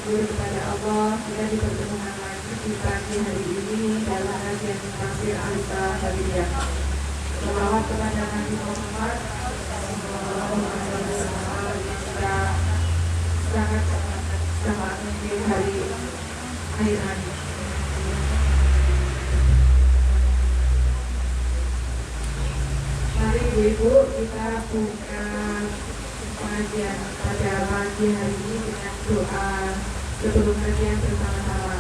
bersyukur kepada Allah kita dipertemukan lagi di pagi hari ini dalam kajian tafsir Al-Quran Hadiyah. Selawat kepada Nabi Muhammad kita sangat di hari akhir hari. Mari ibu-ibu kita buka pengajian pada pagi hari ini dengan doa sebelum kajian bersama-sama.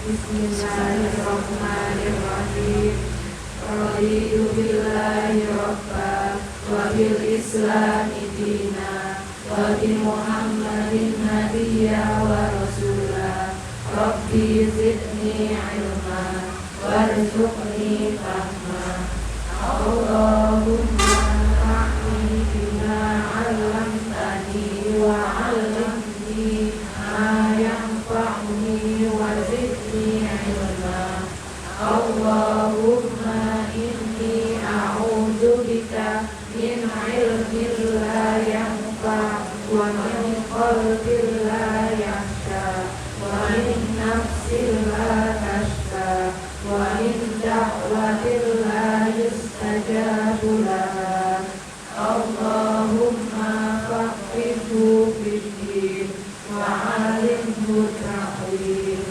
Bismillahirrahmanirrahim. Raditu billahi rabba wa bil islami dina wa bi Muhammadin nabiyya wa rasula. Rabbi zidni ilma warzuqni fahma. Allahumma fa'ni bima 'allamtani wa 'allimni ma yanfa'uni wa zidni ilma. Allahumma inni a'udzu bika min 'ilmin la yanfa' wa min qalbin la yakhsha wa min nafsin la tashqa wa min da'watin la yustajabu laha. Allahumma faqihhu fid-din wa 'allimhu ta'wil.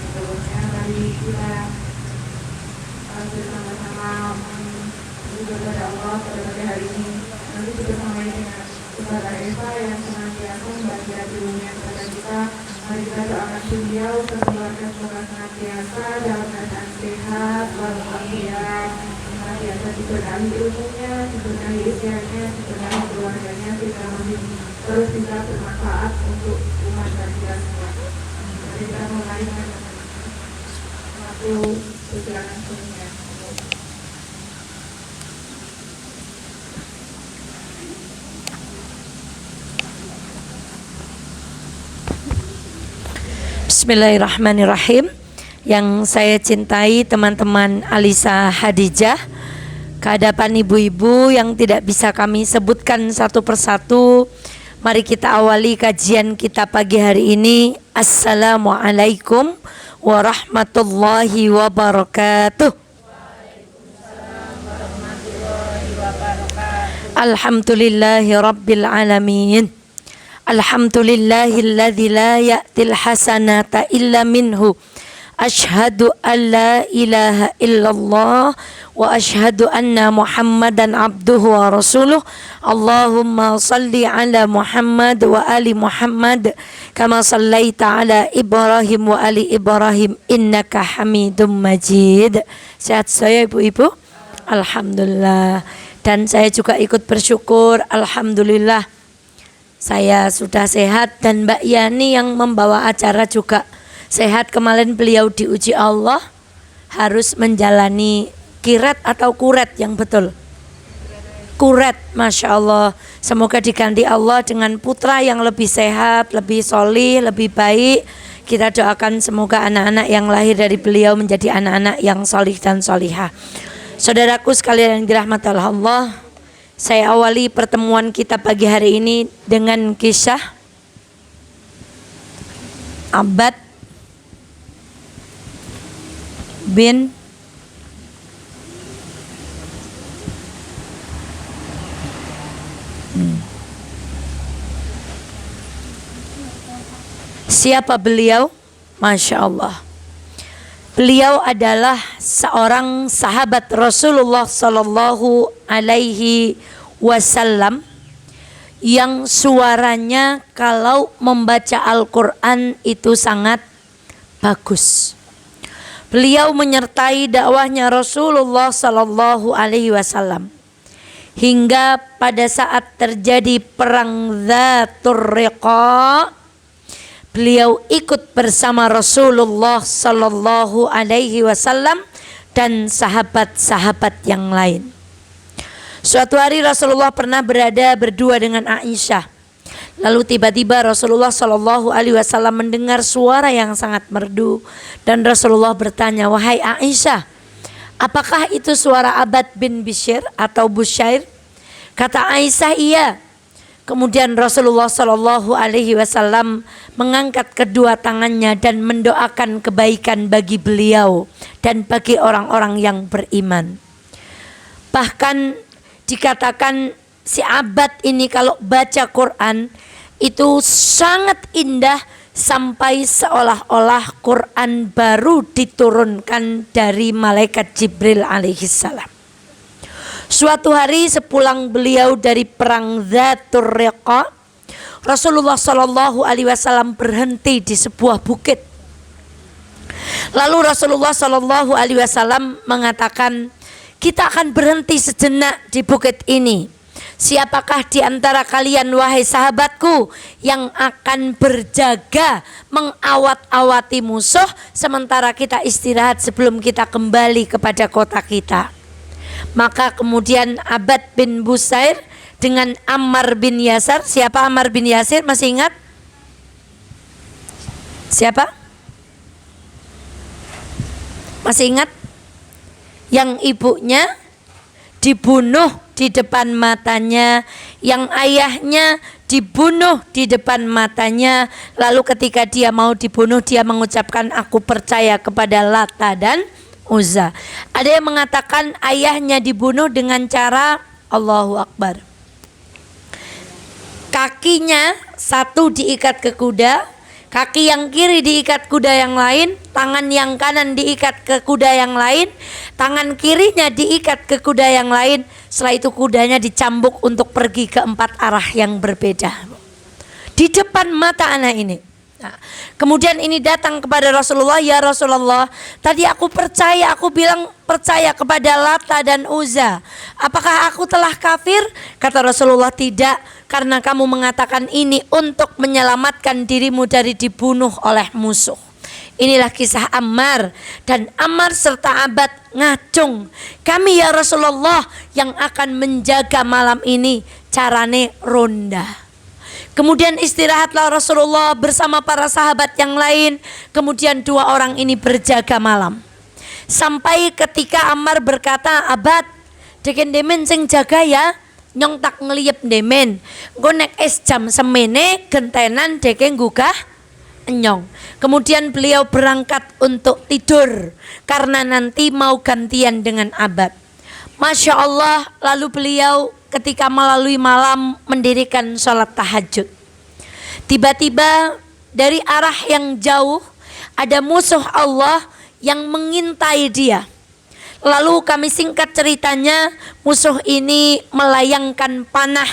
Seterusnya mari kita bersama-sama berdoa kepada Allah pada pagi hari ini. Nanti kita bersama dengan Saudara Eva yang senantiasa membaca ilmunya kepada kita. Mari kita doakan beliau keluarga semoga senantiasa dalam keadaan sehat walafiat, senantiasa diberkahi ilmunya, diberkahi usianya, diberkahi keluarganya, kita masih terus bisa bermanfaat untuk umat dan kita semua. Mari kita mulai dengan satu perjalanan sunnahnya. Bismillahirrahmanirrahim. Yang saya cintai teman-teman Alisa Hadijah, kehadapan ibu-ibu yang tidak bisa kami sebutkan satu persatu, mari kita awali kajian kita pagi hari ini. Assalamualaikum warahmatullahi wabarakatuh. Alhamdulillahi rabbil alamin. Alhamdulillahilladzi la ya'til hasanata illa minhu. Ashhadu an la ilaha illallah wa ashhadu anna Muhammadan abduhu wa rasuluh. Allahumma salli ala Muhammad wa ali Muhammad kama sallaita ala Ibrahim wa ali Ibrahim innaka Hamidum Majid. Sehat saya ibu-ibu? Alhamdulillah. Dan saya juga ikut bersyukur, alhamdulillah saya sudah sehat dan Mbak Yani yang membawa acara juga sehat. Kemarin beliau diuji Allah harus menjalani kirat atau kuret yang betul. Kuret, Masya Allah. Semoga diganti Allah dengan putra yang lebih sehat, lebih solih, lebih baik. Kita doakan semoga anak-anak yang lahir dari beliau menjadi anak-anak yang solih dan solihah. Saudaraku sekalian yang dirahmati Allah, saya awali pertemuan kita pagi hari ini dengan kisah Abbad bin Siapa beliau? Masya Allah. Beliau adalah seorang sahabat Rasulullah Sallallahu Alaihi Wasallam yang suaranya kalau membaca Al-Quran itu sangat bagus. Beliau menyertai dakwahnya Rasulullah Sallallahu Alaihi Wasallam hingga pada saat terjadi perang Dzatur Riqa, beliau ikut bersama Rasulullah Sallallahu Alaihi Wasallam dan sahabat-sahabat yang lain. Suatu hari Rasulullah pernah berada berdua dengan Aisyah. Lalu tiba-tiba Rasulullah Sallallahu Alaihi Wasallam mendengar suara yang sangat merdu dan Rasulullah bertanya, "Wahai Aisyah, apakah itu suara Abbad bin Bishr atau Busyair?" Kata Aisyah, "Iya." Kemudian Rasulullah Shallallahu Alaihi Wasallam mengangkat kedua tangannya dan mendoakan kebaikan bagi beliau dan bagi orang-orang yang beriman. Bahkan dikatakan si Abbad ini kalau baca Quran itu sangat indah, sampai seolah-olah Quran baru diturunkan dari malaikat Jibril alaihissalam. Suatu hari sepulang beliau dari perang Dzatur Riqa, Rasulullah Shallallahu Alaihi Wasallam berhenti di sebuah bukit. Lalu Rasulullah Shallallahu Alaihi Wasallam mengatakan, kita akan berhenti sejenak di bukit ini. Siapakah di antara kalian wahai sahabatku yang akan berjaga mengawat-awati musuh sementara kita istirahat sebelum kita kembali kepada kota kita? Maka kemudian Abbad bin Busair dengan Ammar bin Yasir. Siapa Ammar bin Yasir? Masih ingat? Siapa? Masih ingat? Yang ibunya dibunuh di depan matanya, yang ayahnya dibunuh di depan matanya. Lalu ketika dia mau dibunuh, dia mengucapkan, aku percaya kepada Lata dan Uzza. Ada yang mengatakan ayahnya dibunuh dengan cara Allahu Akbar. Kakinya satu diikat ke kuda, kaki yang kiri diikat kuda yang lain, tangan yang kanan diikat ke kuda yang lain, tangan kirinya diikat ke kuda yang lain. Setelah itu kudanya dicambuk untuk pergi ke 4 arah yang berbeda di depan mata anak ini. Nah, kemudian ini datang kepada Rasulullah, ya Rasulullah, tadi aku percaya, aku bilang percaya kepada Lata dan Uzza. Apakah aku telah kafir? Kata Rasulullah, tidak, karena kamu mengatakan ini untuk menyelamatkan dirimu dari dibunuh oleh musuh. Inilah kisah Ammar, dan Ammar serta Abbad ngacung, kami ya Rasulullah yang akan menjaga malam ini, carane ronda. Kemudian istirahatlah Rasulullah bersama para sahabat yang lain. Kemudian 2 orang ini berjaga malam. Sampai ketika Ammar berkata, Abbad, deken demen sing jaga ya, nyong tak ngeliyep demen. Nggo nek es jam semene gentenan deken gugah nyong. Kemudian beliau berangkat untuk tidur karena nanti mau gantian dengan Abbad. Masya Allah, lalu beliau ketika melalui malam mendirikan sholat tahajud. Tiba-tiba dari arah yang jauh ada musuh Allah yang mengintai dia. Lalu kami singkat ceritanya, musuh ini melayangkan panah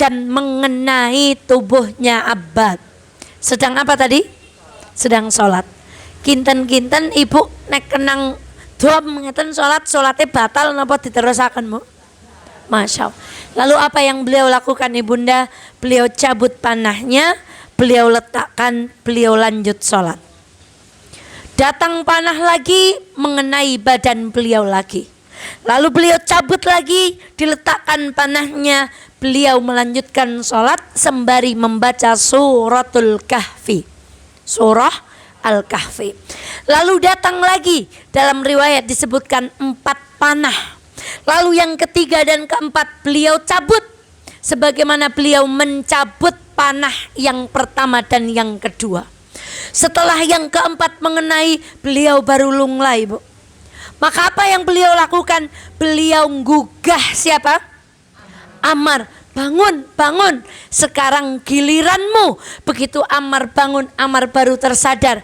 dan mengenai tubuhnya Abbad. Sedang apa tadi? Sedang sholat. Kinten-kinten ibu nek kenang dom ngeten sholatnya batal napa diterusaken Bu? Masya Allah. Lalu apa yang beliau lakukan ibunda? Beliau cabut panahnya, beliau letakkan, beliau lanjut sholat. Datang panah lagi mengenai badan beliau lagi. Lalu beliau cabut lagi, diletakkan panahnya, beliau melanjutkan sholat sembari membaca suratul Kahfi. Surah Al-Kahfi. Lalu datang lagi, dalam riwayat disebutkan 4 panah. Lalu yang ketiga dan keempat beliau cabut, sebagaimana beliau mencabut panah yang pertama dan yang kedua. Setelah yang keempat mengenai, beliau baru lunglai Bu. Maka apa yang beliau lakukan? Beliau gugah siapa? Ammar, bangun, bangun, sekarang giliranmu. Begitu Ammar bangun, Ammar baru tersadar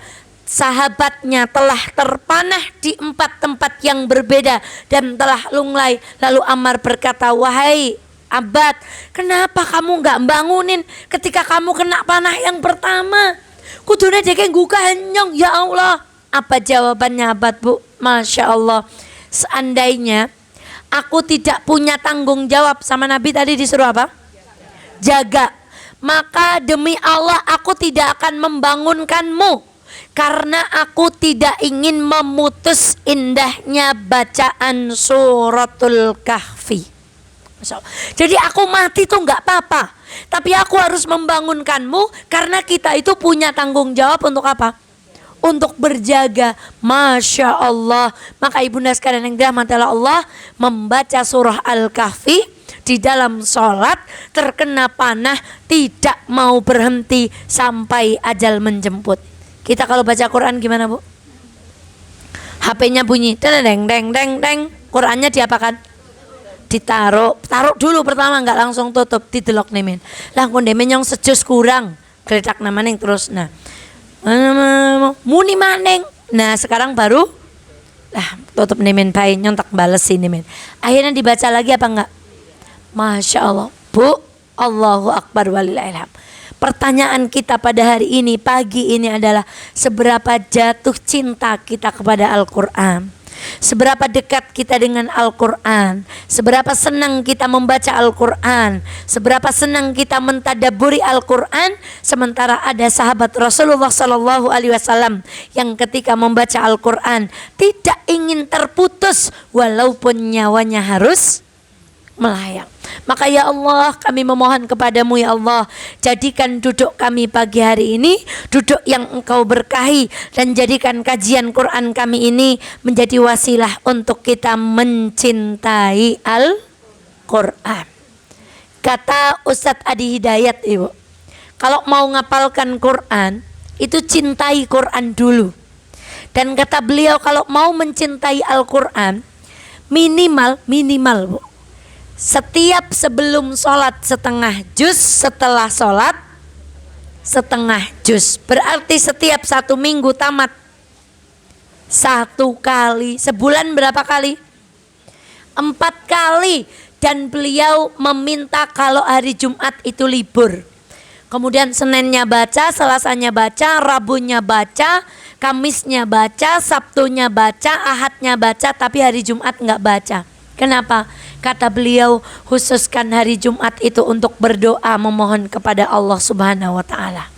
sahabatnya telah terpanah di 4 tempat yang berbeda dan telah lunglai. Lalu Ammar berkata, wahai Abbad, kenapa kamu gak bangunin ketika kamu kena panah yang pertama? Kudune deke gugah nyong, ya Allah. Apa jawabannya Abbad Bu? Masya Allah, seandainya aku tidak punya tanggung jawab sama Nabi tadi disuruh apa? Jaga. Maka demi Allah aku tidak akan membangunkanmu, karena aku tidak ingin memutus indahnya bacaan suratul Kahfi. Jadi aku mati tuh gak apa-apa, tapi aku harus membangunkanmu karena kita itu punya tanggung jawab untuk apa? Untuk berjaga. Masya Allah. Maka ibunda sekalian yang dirahmati Allah, membaca surah Al-Kahfi di dalam sholat, terkena panah, tidak mau berhenti sampai ajal menjemput. Kita kalau baca Quran gimana, Bu? HP-nya bunyi, deng deng deng deng. Qurannya diapakan? Taruh dulu pertama, nggak langsung tutup, didelok nemen. Lah kondemen yang sejus kurang, geletak namaning terus. Nah, muni maning. Nah sekarang baru tutup nemen bae, nyontak balesin nemen. Akhirnya dibaca lagi apa enggak? Masya Allah, Bu, Allahu Akbar walillahilham. Pertanyaan kita pada hari ini, pagi ini adalah seberapa jatuh cinta kita kepada Al-Quran, seberapa dekat kita dengan Al-Quran, seberapa senang kita membaca Al-Quran, seberapa senang kita mentadaburi Al-Quran. Sementara ada sahabat Rasulullah SAW yang ketika membaca Al-Quran tidak ingin terputus walaupun nyawanya harus melayang. Maka ya Allah, kami memohon kepadamu ya Allah, jadikan duduk kami pagi hari ini duduk yang Engkau berkahi, dan jadikan kajian Quran kami ini menjadi wasilah untuk kita mencintai Al-Quran. Kata Ustadz Adi Hidayat, Ibu, kalau mau ngapalkan Quran itu cintai Quran dulu. Dan kata beliau, kalau mau mencintai Al-Quran minimal Bu, setiap sebelum sholat setengah juz, setelah sholat setengah juz. Berarti setiap 1 minggu tamat 1 kali. Sebulan berapa kali? 4 kali. Dan beliau meminta kalau hari Jumat itu libur, kemudian Seninnya baca, Selasanya baca, Rabunya baca, Kamisnya baca, Sabtunya baca, Ahadnya baca, tapi hari Jumat nggak baca. Kenapa? Kata beliau, khususkan hari Jumat itu untuk berdoa memohon kepada Allah Subhanahu wa taala.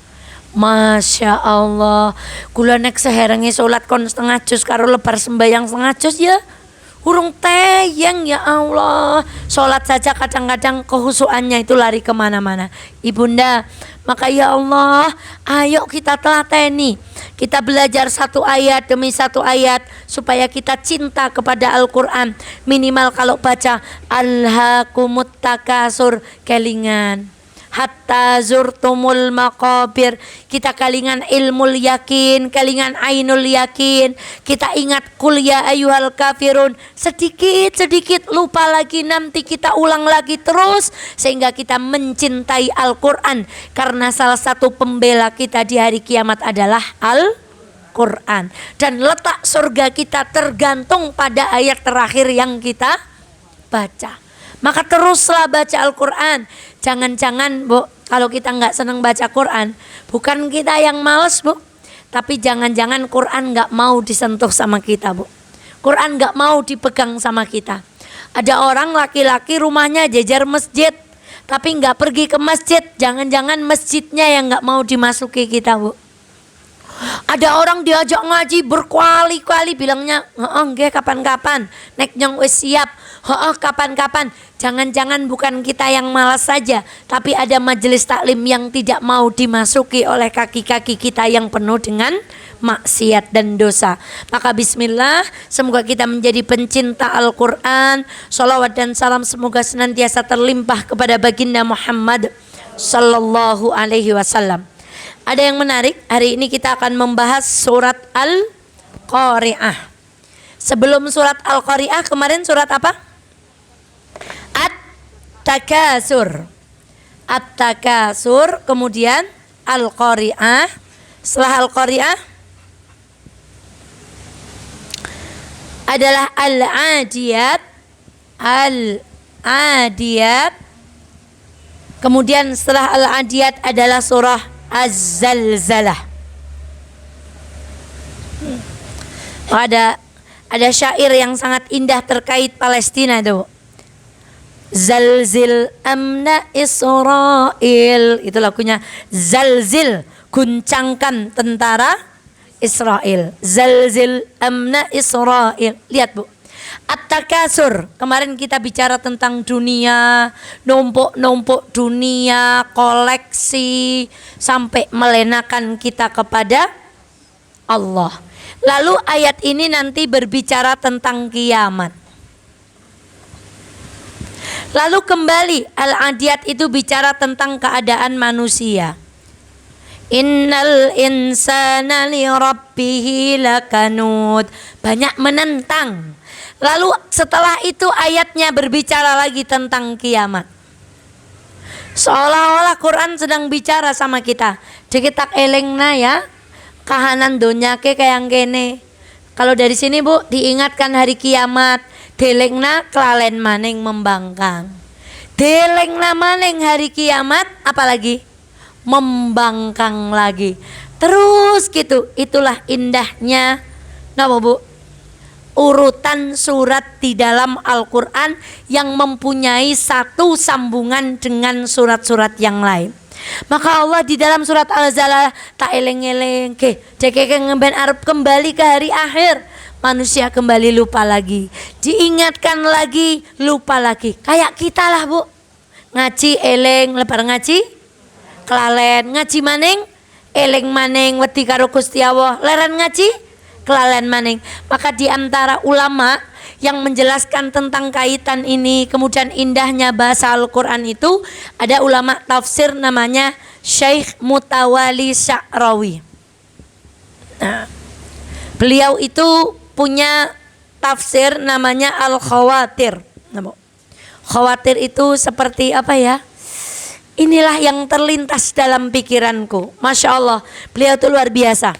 Masya Allah, kula nek seherengi sholat kon setengah juz karo lebar sembayang setengah juz ya hurung teyeng ya Allah. Sholat saja kadang-kadang kehusuannya itu lari kemana-mana. Ibunda, maka ya Allah, ayo kita telateni, kita belajar 1 ayat demi 1 ayat supaya kita cinta kepada Al-Quran. Minimal kalau baca Alhaakumut Takasur kelingan hatta zurtumul maqabir, kita kalingan ilmul yakin, kalingan ainul yakin, kita ingat kul ya ayyuhal kafirun, sedikit lupa lagi, nanti kita ulang lagi terus sehingga kita mencintai Al-Quran. Karena salah satu pembela kita di hari kiamat adalah Al-Quran, dan letak surga kita tergantung pada ayat terakhir yang kita baca. Maka teruslah baca Al-Quran. Jangan-jangan Bu, kalau kita nggak senang baca Quran, bukan kita yang males Bu, tapi jangan-jangan Quran nggak mau disentuh sama kita Bu. Quran nggak mau dipegang sama kita. Ada orang laki-laki rumahnya jejer masjid, tapi nggak pergi ke masjid. Jangan-jangan masjidnya yang nggak mau dimasuki kita Bu. Ada orang diajak ngaji berkali-kali bilangnya, nggih kapan-kapan, nek nyong wis siap, kapan-kapan. Jangan-jangan bukan kita yang malas saja, tapi ada majelis taklim yang tidak mau dimasuki oleh kaki-kaki kita yang penuh dengan maksiat dan dosa. Maka bismillah, semoga kita menjadi pencinta Al-Quran. Sholawat dan salam semoga senantiasa terlimpah kepada baginda Muhammad sallallahu alaihi wasallam. Ada yang menarik, hari ini kita akan membahas surat Al-Qari'ah. Sebelum surat Al-Qari'ah kemarin surat apa? At-Takasur. At-Takasur, kemudian Al-Qari'ah. Setelah Al-Qari'ah adalah Al-Adiyat. Al-Adiyat. Kemudian setelah Al-Adiyat adalah surah Az-Zalzalah. Ada syair yang sangat indah terkait Palestina tuh. Zalzil amna Israel, itu lagunya. Zalzil, guncangkan tentara Israel. Zalzil amna Israel. Lihat Bu, At-Takasur, kemarin kita bicara tentang dunia, numpuk-numpuk dunia, koleksi, sampai melenakan kita kepada Allah. Lalu ayat ini nanti berbicara tentang kiamat. Lalu kembali Al-Adiyat itu bicara tentang keadaan manusia. Innal insana li rabbihi lakanud. Banyak menentang. Lalu setelah itu ayatnya berbicara lagi tentang kiamat. Seolah-olah Quran sedang bicara sama kita. Dikitak elengna ya, kahanan donyake kayang kene. Kalau dari sini Bu, diingatkan hari kiamat. Delengna kelalen maning membangkang. Delengna maning hari kiamat, apalagi membangkang lagi. Terus gitu. Itulah indahnya napa Bu? Urutan surat di dalam Al-Quran yang mempunyai satu sambungan dengan surat-surat yang lain. Maka Allah di dalam surat Al-Zalalah tak eleng-eleng ke cekeke ngemben arep kembali ke hari akhir. Manusia kembali lupa lagi, diingatkan lagi, lupa lagi. Kayak kita lah Bu, ngaji eleng, lebar ngaji kelalen, ngaji maning eleng maning, wedi karo Gusti Allah, leren ngaji kelalen maning. Maka di antara ulama yang menjelaskan tentang kaitan ini, kemudian indahnya bahasa Al-Quran itu, ada ulama tafsir namanya Syekh Mutawali Sya'rawi. Nah, beliau itu punya tafsir namanya Al-Khawatir. Khawatir itu seperti apa ya? Inilah yang terlintas dalam pikiranku. Masya Allah, beliau itu luar biasa.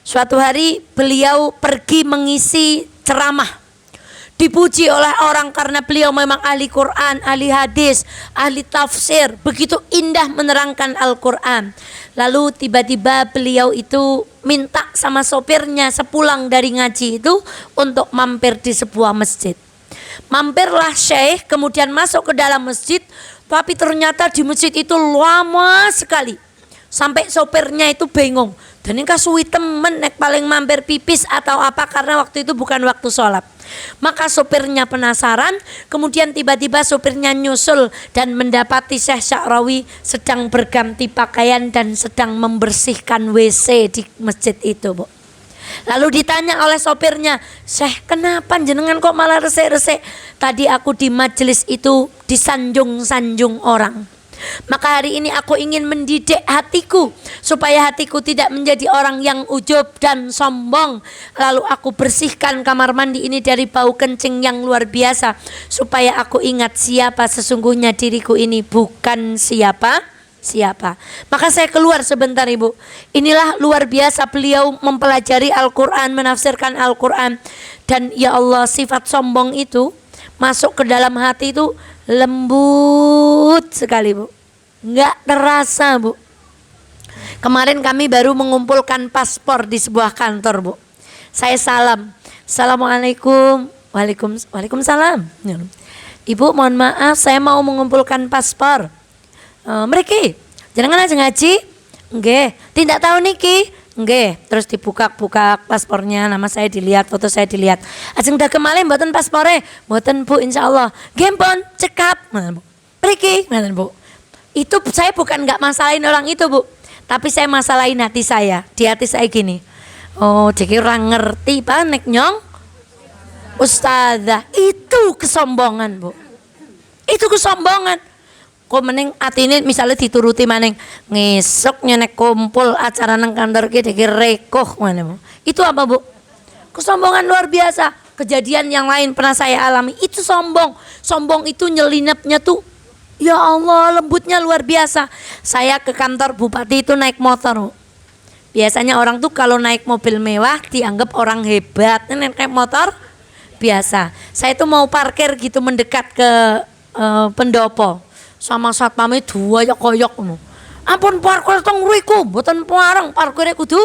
Suatu hari beliau pergi mengisi ceramah. Dipuji oleh orang karena beliau memang ahli Quran, ahli hadis, ahli tafsir. Begitu indah menerangkan Al-Quran. Lalu tiba-tiba beliau itu minta sama sopirnya sepulang dari ngaji itu untuk mampir di sebuah masjid. Mampirlah Syekh, kemudian masuk ke dalam masjid. Tapi ternyata di masjid itu lama sekali. Sampai sopirnya itu bingung. Dan ini kasui temen nek paling mampir pipis atau apa, karena waktu itu bukan waktu sholat. Maka sopirnya penasaran, kemudian tiba-tiba sopirnya nyusul dan mendapati Syekh Sya'rawi sedang berganti pakaian dan sedang membersihkan WC di masjid itu Bu. Lalu ditanya oleh sopirnya, Syekh kenapa jenengan kok malah resik-resik? Tadi aku di majelis itu disanjung-sanjung orang. Maka hari ini aku ingin mendidik hatiku supaya hatiku tidak menjadi orang yang ujub dan sombong. Lalu aku bersihkan kamar mandi ini dari bau kencing yang luar biasa, supaya aku ingat siapa sesungguhnya diriku ini, bukan siapa. Maka saya keluar sebentar Ibu. Inilah luar biasa beliau mempelajari Al-Quran, menafsirkan Al-Quran. Dan ya Allah, sifat sombong itu masuk ke dalam hati itu lembut sekali Bu, nggak terasa Bu. Kemarin kami baru mengumpulkan paspor di sebuah kantor Bu. Saya salam, Assalamualaikum. Waalaikumsalam. Ibu mohon maaf, saya mau mengumpulkan paspor. Mriki jenengan aja ngaji? Nggih. Tidak tahu niki? Nggih. Terus dibuka-buka paspornya, nama saya dilihat, foto saya dilihat. Ajeng dah kemalih mboten paspore? Mboten Bu, insyaallah. Nggih pun cekap. Mriki, ngoten Bu. Itu saya bukan nggak masalahin orang itu Bu, tapi saya masalahin hati saya. Di hati saya gini, oh jadi orang ngerti Pak nek nyong ustazah. Itu kesombongan Bu, itu kesombongan. Kok mending atine misalnya dituruti maning ngesuk nyenek kumpul acara nang kantor ki dikir rekoh mana Bu. Itu apa Bu? Kesombongan luar biasa. Kejadian yang lain pernah saya alami, itu sombong. Sombong itu nyelinapnya tuh ya Allah, lembutnya luar biasa. Saya ke kantor bupati itu naik motor Bu. Biasanya orang tuh kalau naik mobil mewah dianggap orang hebat. Naik motor biasa. Saya tuh mau parkir gitu mendekat ke pendopo. Sama satpame dua ya koyok ngono. Ampun parkir teng mriku, mboten pareng, parkirnya kudu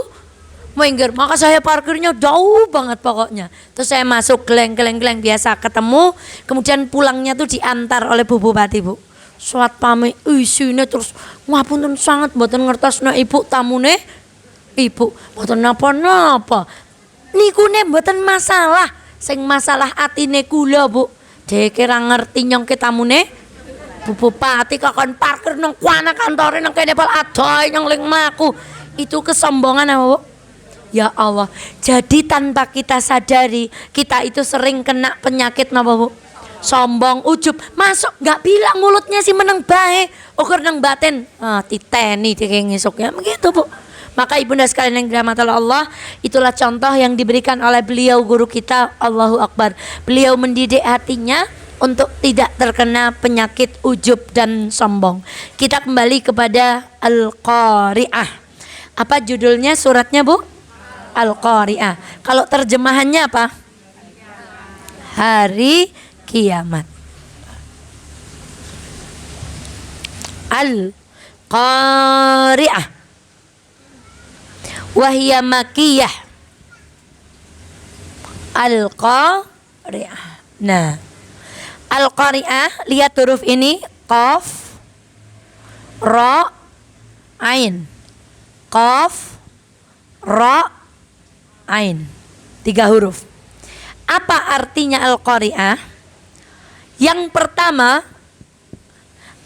minggir. Maka saya parkirnya jauh banget pokoknya. Terus saya masuk geleng biasa ketemu, kemudian pulangnya tuh diantar oleh Bu Bupati Bu. Satpame isine terus ngapunten sangat mboten ngertosno Ibu tamune. Ibu mboten napa-napa. Nikune mboten masalah, sing masalah atine kula Bu. Dek ora ngerti nyong ke tamune. Bu Bupati kakon parkir nang kuana kantore nang kene pal adoy nang ling maku. Itu kesombongan apa Bu? Ya Allah. Jadi tanpa kita sadari, kita itu sering kena penyakit napa Bu? sombong, ujub, masuk nggak bilang mulutnya sih meneng bae, ukur nang batin, titeni dia ngisuk ya, begitu Bu. Maka ibunda sekalian yang dirahmati Allah, itulah contoh yang diberikan oleh beliau guru kita, Allahu Akbar. Beliau mendidik hatinya untuk tidak terkena penyakit ujub dan sombong. Kita kembali kepada Al-Qari'ah. Apa judulnya suratnya Bu? Al-Qari'ah. Kalau terjemahannya apa? Hari kiamat. Al-Qari'ah wahya makiyah. Al-Qari'ah. Nah, Al-Qari'ah, lihat huruf ini, qaf, ra, ain. Qaf, ra, ain. 3 huruf. Apa artinya Al-Qari'ah? Yang pertama,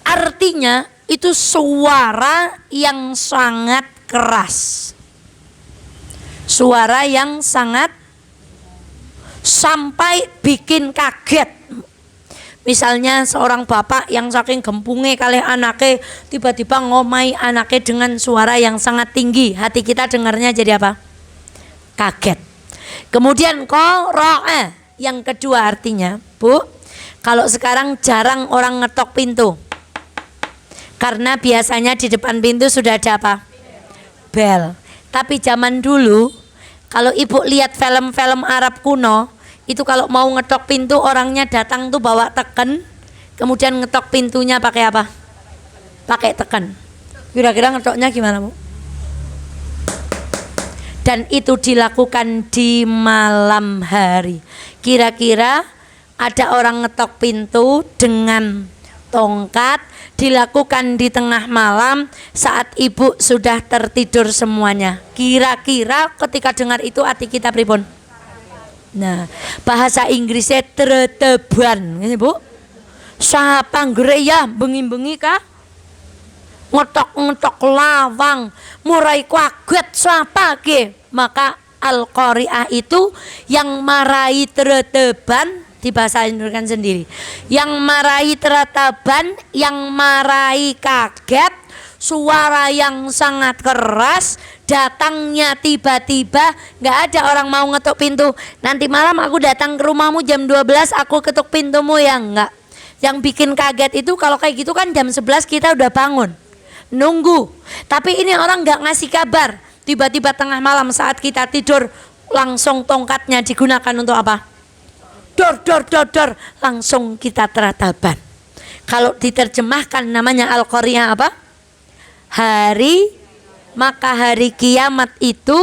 artinya itu suara yang sangat keras. Suara yang sangat sampai bikin kaget. Misalnya seorang bapak yang saking gempungnya kali anaknya tiba-tiba ngomai anaknya dengan suara yang sangat tinggi. Hati kita dengarnya jadi apa? Kaget. Kemudian qara'a, yang kedua artinya, Bu, kalau sekarang jarang orang ngetok pintu. Karena biasanya di depan pintu sudah ada apa? Bel. Tapi zaman dulu kalau ibu lihat film-film Arab kuno, itu kalau mau ngetok pintu orangnya datang tuh bawa teken, kemudian ngetok pintunya pakai apa? Pakai teken. Kira-kira ngetoknya gimana Bu? Dan itu dilakukan di malam hari. Kira-kira ada orang ngetok pintu dengan tongkat, dilakukan di tengah malam saat ibu sudah tertidur semuanya. Kira-kira ketika dengar itu hati kita pripun? Nah, bahasa Inggrisnya treteban, ini Bu. Sapa ngreya bengi-bengi kah? Ngetok-ngetok lawang, murai kaget sapa ke? Maka Al-Qari'ah itu yang marai treteban di bahasa Indonesia sendiri, yang marai terataban, yang marai kaget, suara yang sangat keras, datangnya tiba-tiba, nggak ada orang mau ngetuk pintu. Nanti malam aku datang ke rumahmu jam 12, aku ketuk pintumu ya enggak. Yang bikin kaget itu kalau kayak gitu kan jam 11 kita udah bangun, nunggu. Tapi ini orang nggak ngasih kabar, tiba-tiba tengah malam saat kita tidur langsung tongkatnya digunakan untuk apa? Dor, dor, dor, dor, langsung kita terataban. Kalau diterjemahkan namanya Al-Qari'ah apa? Hari, maka hari kiamat itu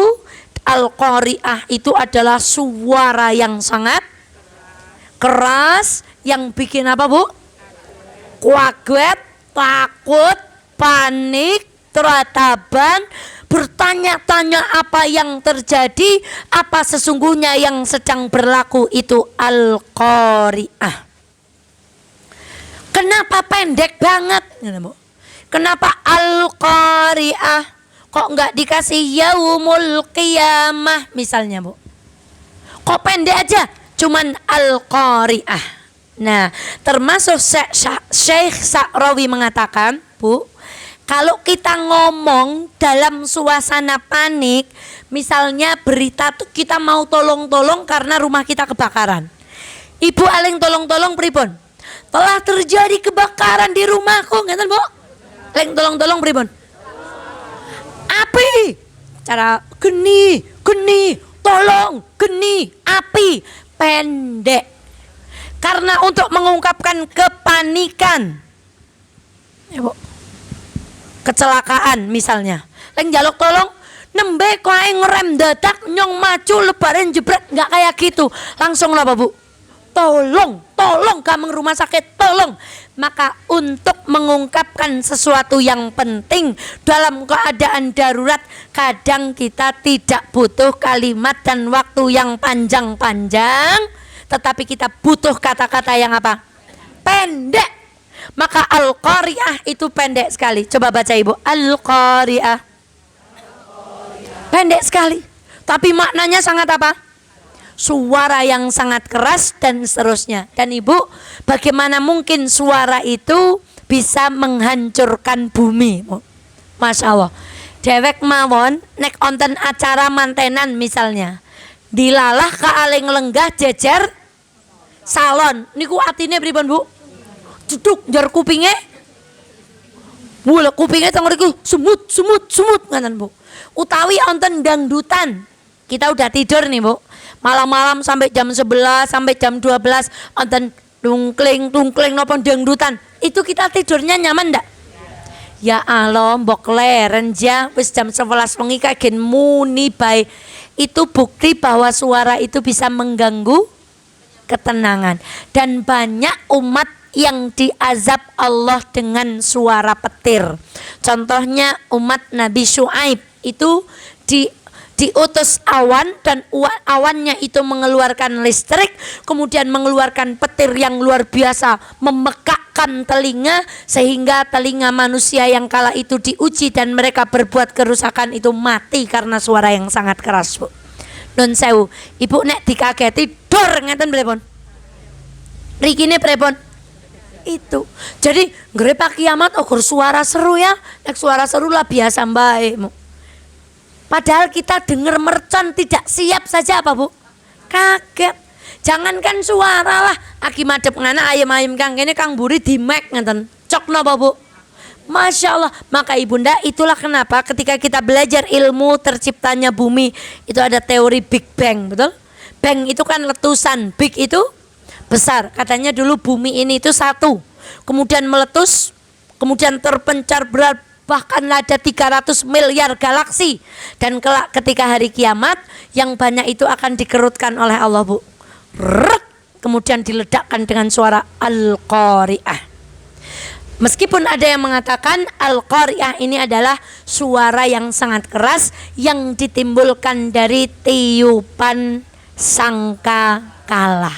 Al-Qari'ah itu adalah suara yang sangat keras yang bikin apa Bu? Kaget, takut, panik, terataban, bertanya-tanya apa yang terjadi, apa sesungguhnya yang sedang berlaku. Itu Al-Qari'ah. Kenapa pendek banget? Kenapa Al-Qari'ah? Kok nggak dikasih Yaumul Qiyamah misalnya Bu? Kok pendek aja? Cuman Al-Qari'ah. Nah, termasuk Syekh Sa'rawi mengatakan, Bu, kalau kita ngomong dalam suasana panik, misalnya berita tuh kita mau tolong-tolong karena rumah kita kebakaran. Ibu aling tolong-tolong pripun? Telah terjadi kebakaran di rumahku, ngeten Bu? Aling tolong-tolong pripun? Api. Cara geni, tolong, geni, api, pendek. Karena untuk mengungkapkan kepanikan. Ya Bu. Kecelakaan misalnya, leng jaluk tolong, nembe koe ngerem dadak nyong maju lebaran jebret, nggak kayak gitu, langsung apa Bu? Tolong kamu rumah sakit, tolong. Maka untuk mengungkapkan sesuatu yang penting dalam keadaan darurat, kadang kita tidak butuh kalimat dan waktu yang panjang-panjang, tetapi kita butuh kata-kata yang apa? Pendek. Maka Al-Qari'ah itu pendek sekali. Coba baca Ibu, Al-Qari'ah. Pendek sekali, tapi maknanya sangat apa? suara yang sangat keras dan seterusnya. Dan Ibu, bagaimana mungkin suara itu bisa menghancurkan bumi? Masya Allah. Dewek mawon nek onten acara mantenan misalnya, dilalah kaaling lenggah jejer salon niku atine pripun Bu? Duduk jar kupinge. Wula kupinge teng mriku sumut ngoten Bu. Utawi onten dangdutan. Kita udah tidur nih Bu. Malam-malam sampai jam 11 sampai jam 12 onten tungkling napa dangdutan. Itu kita tidurnya nyaman ndak? Ya Allah, mbok leren ja wis jam 11 wengi kagen muni bae. Itu bukti bahwa suara itu bisa mengganggu ketenangan. Dan banyak umat yang diazab Allah dengan suara petir. Contohnya umat Nabi Syuaib itu diutus awan dan awannya itu mengeluarkan listrik, kemudian mengeluarkan petir yang luar biasa, memekakkan telinga sehingga telinga manusia yang kala itu diuji dan mereka berbuat kerusakan itu mati karena suara yang sangat keras Bu. Nun sewu, Ibu nek dikageti dor ngeten pripun? Rikine pripun? Itu. Jadi ngrepak kiamat ukur suara seru ya. Nek suara seru lah biasa mbae. Padahal kita dengar mercon tidak siap saja apa Bu? Kaget. Jangankan suara lah, aki madep ngana ayam-ayam kang kene kang buri di mek ngeten. Cok napa Bu? Masya Allah. Maka ibunda itulah kenapa ketika kita belajar ilmu terciptanya bumi itu ada teori Big Bang, betul? Bang itu kan letusan, big itu besar. Katanya dulu bumi ini itu satu, kemudian meletus, kemudian terpencar berat. Bahkan ada 300 miliar galaksi. Dan kelak ketika hari kiamat yang banyak itu akan dikerutkan oleh Allah Bu. Rek, kemudian diledakkan dengan suara Al-Qari'ah. Meskipun ada yang mengatakan Al-Qari'ah ini adalah suara yang sangat keras yang ditimbulkan dari tiupan sangkakala.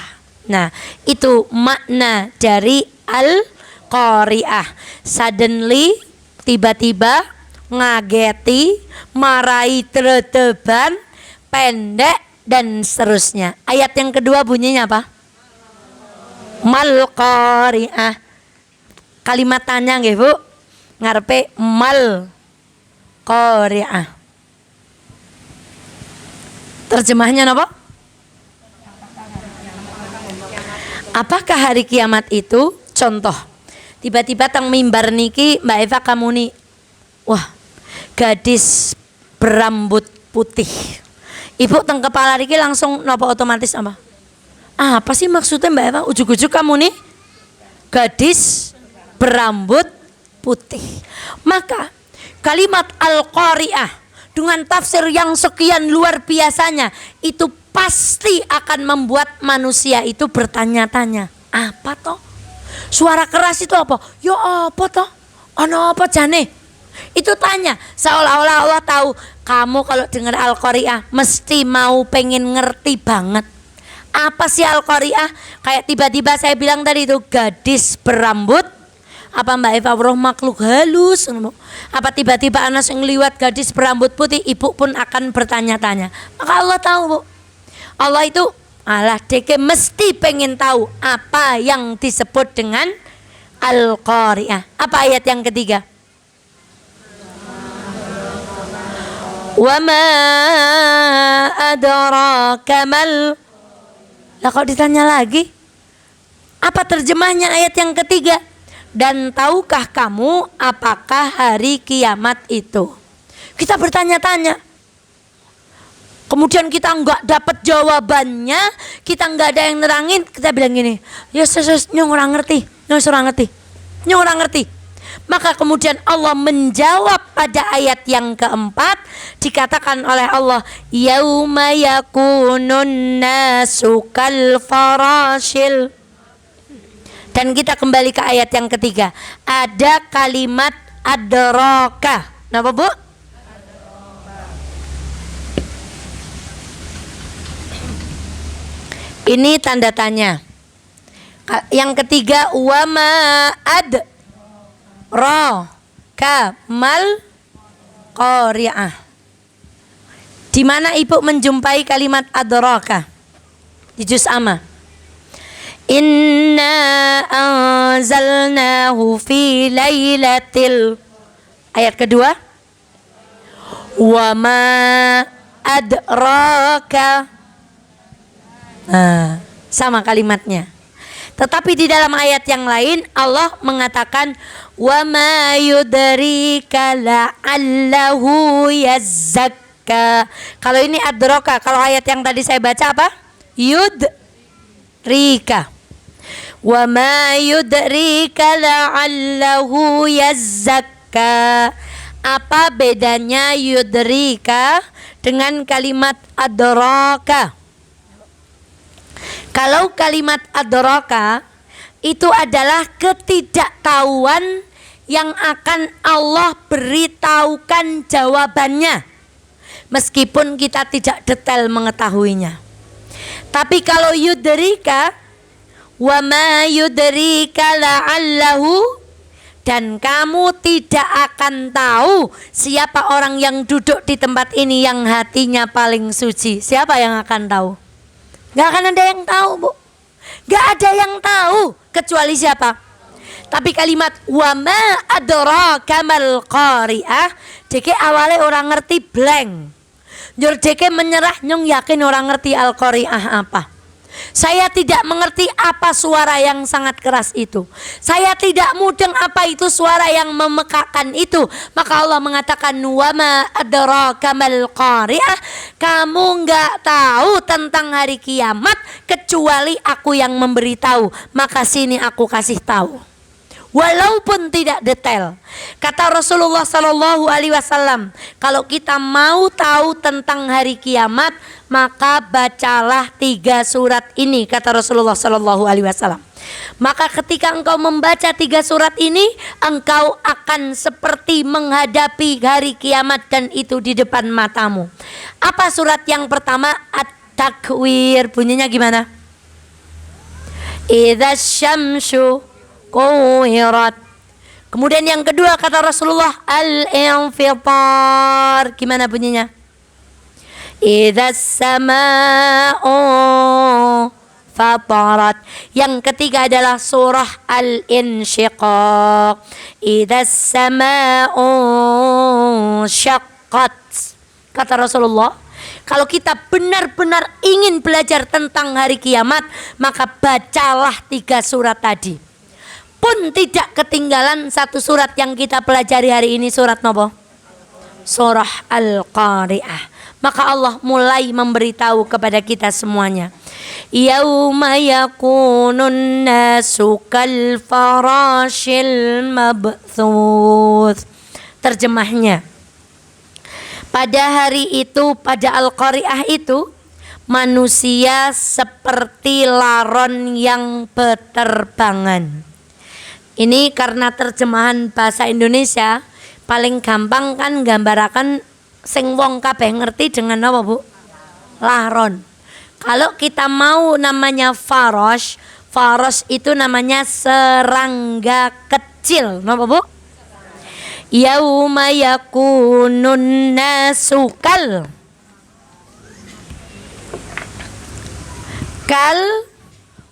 Nah, itu makna dari Al-Qari'ah. Suddenly, tiba-tiba, ngageti, marai treteban, pendek dan seterusnya. Ayat yang kedua bunyinya apa? Mal qari'ah. Kalimat tanya nggih Bu. Ngarepe mal qari'ah. Terjemahnya apa? Apakah hari kiamat itu? Contoh, tiba-tiba teng mimbar niki Mbak Eva kamu nih, wah gadis berambut putih. Ibu teng kepala niki langsung nopo otomatis apa? Apa sih maksudnya Mbak Eva? Ujuk-ujuk kamu nih gadis berambut putih. Maka kalimat Al-Qari'ah dengan tafsir yang sekian luar biasanya itu pasti akan membuat manusia itu bertanya-tanya, apa toh? Suara keras itu apa? Ya apa toh? Ono apa jane? Itu tanya seolah-olah Allah tahu kamu kalau dengar Al-Qari'ah mesti mau pengen ngerti banget. Apa sih Al-Qari'ah? Kayak tiba-tiba saya bilang tadi itu gadis berambut. Apa Mbak Eva roh makhluk halus? Apa tiba-tiba anak yang liwat gadis berambut putih? Ibu pun akan bertanya-tanya. Maka Allah tahu Bu. Allah itu deke mesti pengen tahu apa yang disebut dengan Al-Qari'ah. Apa ayat yang ketiga? Wa ma adraka mal. Lah kalau ditanya lagi, apa terjemahnya ayat yang ketiga? Dan tahukah kamu apakah hari kiamat itu? Kita bertanya-tanya. Kemudian kita nggak dapat jawabannya, kita nggak ada yang nerangin, kita bilang gini, ya nyong orang ngerti, nyong orang ngerti. Maka kemudian Allah menjawab pada ayat yang keempat, dikatakan oleh Allah, yauma yakunun nasu kal farashil. Dan kita kembali ke ayat yang ketiga, ada kalimat adraka. Napa Bu? Ini tanda tanya. Yang ketiga, wama ad ro kamal qari'ah. Di mana Ibu menjumpai kalimat adraka? di juz amma. Inna anzalnahu fi lailatil. Ayat kedua. Wa ma adraka. Nah, sama kalimatnya. Tetapi di dalam ayat yang lain Allah mengatakan wa ma yudrika la'allahu yazzakka. Kalau ini adraka, kalau ayat yang tadi saya baca apa? Yudrika. Wa ma yudrika la'allahu yazzakka. Apa bedanya yudrika dengan kalimat adraka? Kalau kalimat adraka itu adalah ketidaktahuan yang akan Allah beritahukan jawabannya, meskipun kita tidak detail mengetahuinya. Tapi kalau yudrika, wa ma yudrika la'allahu, dan kamu tidak akan tahu siapa orang yang duduk di tempat ini yang hatinya paling suci. Siapa yang akan tahu? Gak akan ada yang tahu, Bu. Gak ada yang tahu kecuali siapa? Tapi kalimat wa ma adraka mal qari'ah, deke awale orang ngerti blank. Njur deke menyerah nyung yakin orang ngerti al qari'ah apa. Saya tidak mengerti apa suara yang sangat keras itu. Saya tidak mudeng apa itu suara yang memekakan itu. Maka Allah mengatakan wa ma adraka mal qari'ah. Kamu enggak tahu tentang hari kiamat kecuali aku yang memberitahu. Maka sini aku kasih tahu. Walaupun tidak detail. Kata Rasulullah Sallallahu Alaihi Wasallam, kalau kita mau tahu tentang hari kiamat, maka bacalah 3 surat ini, kata Rasulullah Sallallahu Alaihi Wasallam. Maka ketika engkau membaca 3 surat ini, engkau akan seperti menghadapi hari kiamat dan itu di depan matamu. Apa surat yang pertama? At-Takwir. Bunyinya gimana? Idza syamsu kuwirat. Kemudian yang kedua kata Rasulullah al-infitar. Gimana bunyinya? Idza sama'u fatarat. Yang ketiga adalah surah al-insyiqaq. Idza sama'u syaqqat. Kata Rasulullah, kalau kita benar-benar ingin belajar tentang hari kiamat, maka bacalah 3 surat tadi. Pun tidak ketinggalan 1 surat yang kita pelajari hari ini, surat nopo? Surah Al-Qari'ah. Maka Allah mulai memberitahu kepada kita semuanya. Yauma yakunun nasu kal farashil mabthuth. Terjemahnya, pada hari itu, pada Al-Qari'ah itu, manusia seperti laron yang berterbangan. Ini karena terjemahan bahasa Indonesia paling gampang kan gambarakan sing wong kabeh ngerti dengan apa, Bu? Laron. Kalau kita mau namanya farosh, farosh itu namanya serangga kecil, napa, Bu? Yauma yakunun nasu kal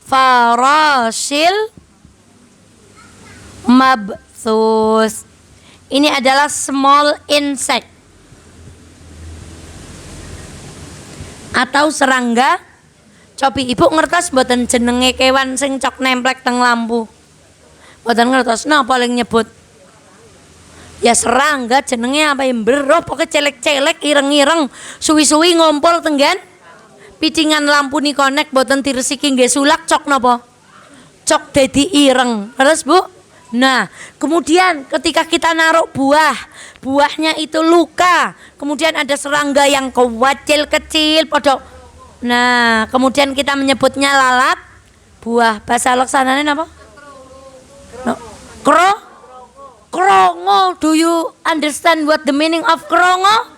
farashil mabthus. Ini adalah small insect atau serangga. Cobi ibu ngertos mboten jenenge kewan sing cok nemplek teng lampu? Mboten ngertos. Nah paling nyebut ya serangga jenenge apa yang bero pokoke celek-celek ireng-ireng suwi-suwi ngompol tenggan picingan lampu ni konek mboten diresiki nggih sulak cok napa? Cok dadi ireng. Terus Bu? Nah, kemudian ketika kita naruh buahnya itu luka. Kemudian ada serangga yang kewacil kecil, podok. Nah, kemudian kita menyebutnya lalat buah. Bahasa laksanane apa? No. Krongo. Do you understand what the meaning of krongo?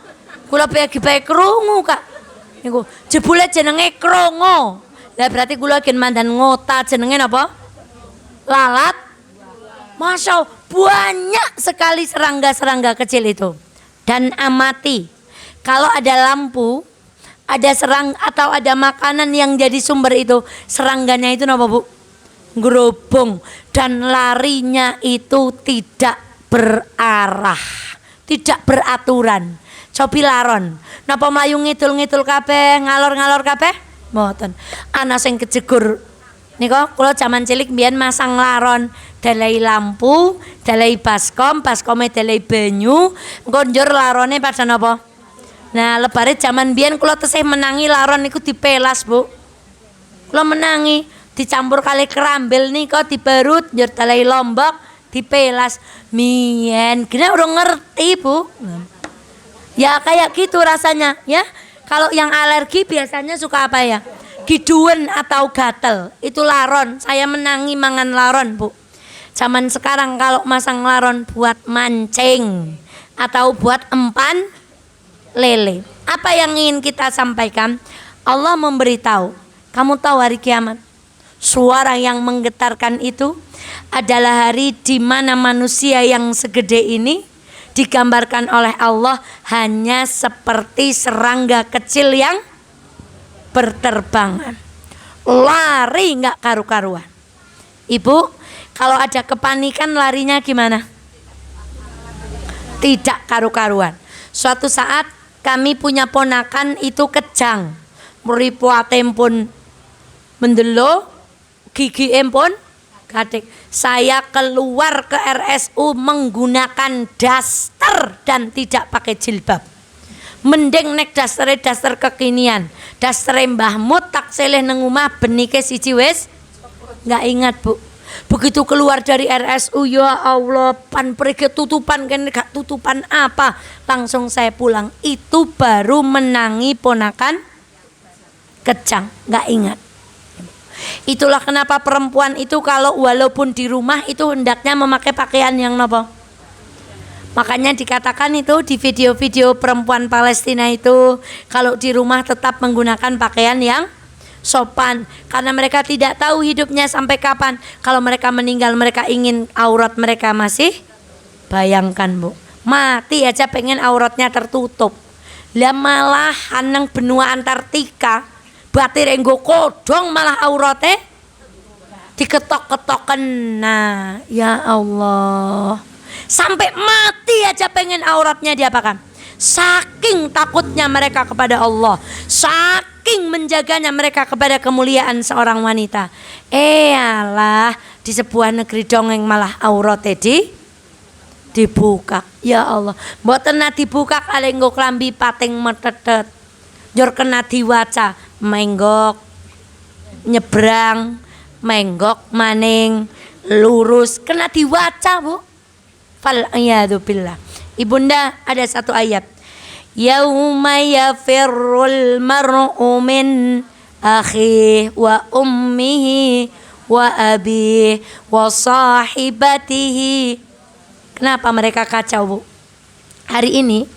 Kula bae krungu, Kak. Niku jebule jenenge krongo. Lah berarti kula gen mandan ngota jenenge napa? Lalat. Masya Allah, banyak sekali serangga-serangga kecil itu. Dan amati, kalau ada lampu ada serang atau ada makanan yang jadi sumber itu, serangganya itu napa Bu? Gerobong, dan larinya itu tidak berarah, tidak beraturan. Cobi laron, napa mlayu ngidul-ngidul kabeh, ngalor-ngalor kabeh? Mboten. Ana sing kejegur nika kula jaman cilik mbiyen masang laron, dalai lampu, dalai baskom, baskome dalai banyu, engko njur larone pada napa? Nah, lebare jaman mbiyen kula tesih menangi laron niku dipelas, Bu. Kula menangi dicampur kali kerambil nika dibarut njur dalai lombok dipelas. Mien gini udah ngerti Bu. Ya kayak gitu rasanya ya. Kalau yang alergi biasanya suka apa ya? Giduen atau gatel. Itu laron. Saya menangi mangan laron Bu. Zaman sekarang kalau masang laron buat mancing atau buat empan lele. Apa yang ingin kita sampaikan? Allah memberitahu, kamu tahu hari kiamat, suara yang menggetarkan itu adalah hari di mana manusia yang segede ini digambarkan oleh Allah hanya seperti serangga kecil yang berterbangan, lari nggak karu-karuan. Ibu, kalau ada kepanikan larinya gimana? Tidak karu-karuan. Suatu saat kami punya ponakan itu kejang, mripuatem pun mendelo, gigi pun gadek. Saya keluar ke RSU menggunakan daster dan tidak pakai jilbab. Mending nek daster kekinian. Daster Mbah Mut tak seleh nang omah benike siji wis enggak ingat Bu. Begitu keluar dari RSU, ya Allah, pan pergi tutupan kan gak tutupan apa, langsung saya pulang. Itu baru menangi ponakan kejang, nggak ingat. Itulah kenapa perempuan itu kalau walaupun di rumah itu hendaknya memakai pakaian yang nopo. Makanya dikatakan itu di video-video perempuan Palestina itu kalau di rumah tetap menggunakan pakaian yang sopan, karena mereka tidak tahu hidupnya sampai kapan. Kalau mereka meninggal, mereka ingin aurat mereka masih, bayangkan Bu, mati aja pengen auratnya tertutup. Lah malah nang benua Antartika batir enggo kodong malah auratnya diketok-ketoken. Nah ya Allah, sampai mati aja pengen auratnya diapakan. Saking takutnya mereka kepada Allah, saking menjaganya mereka kepada kemuliaan seorang wanita. Alah, di sebuah negeri dongeng malah auratnya dibuka. Ya Allah, mboten dibuka kali nggo klambi pating metetet. Njur kena diwaca, menggok nyebrang, menggok maning, lurus, kena diwaca Bu. Fal iyadu billah. Ibunda, ada satu ayat, yauma yafirrul mar'u min akhihi wa ummihi wa abihi wa sahibatihi. Kenapa mereka kacau Bu? Hari ini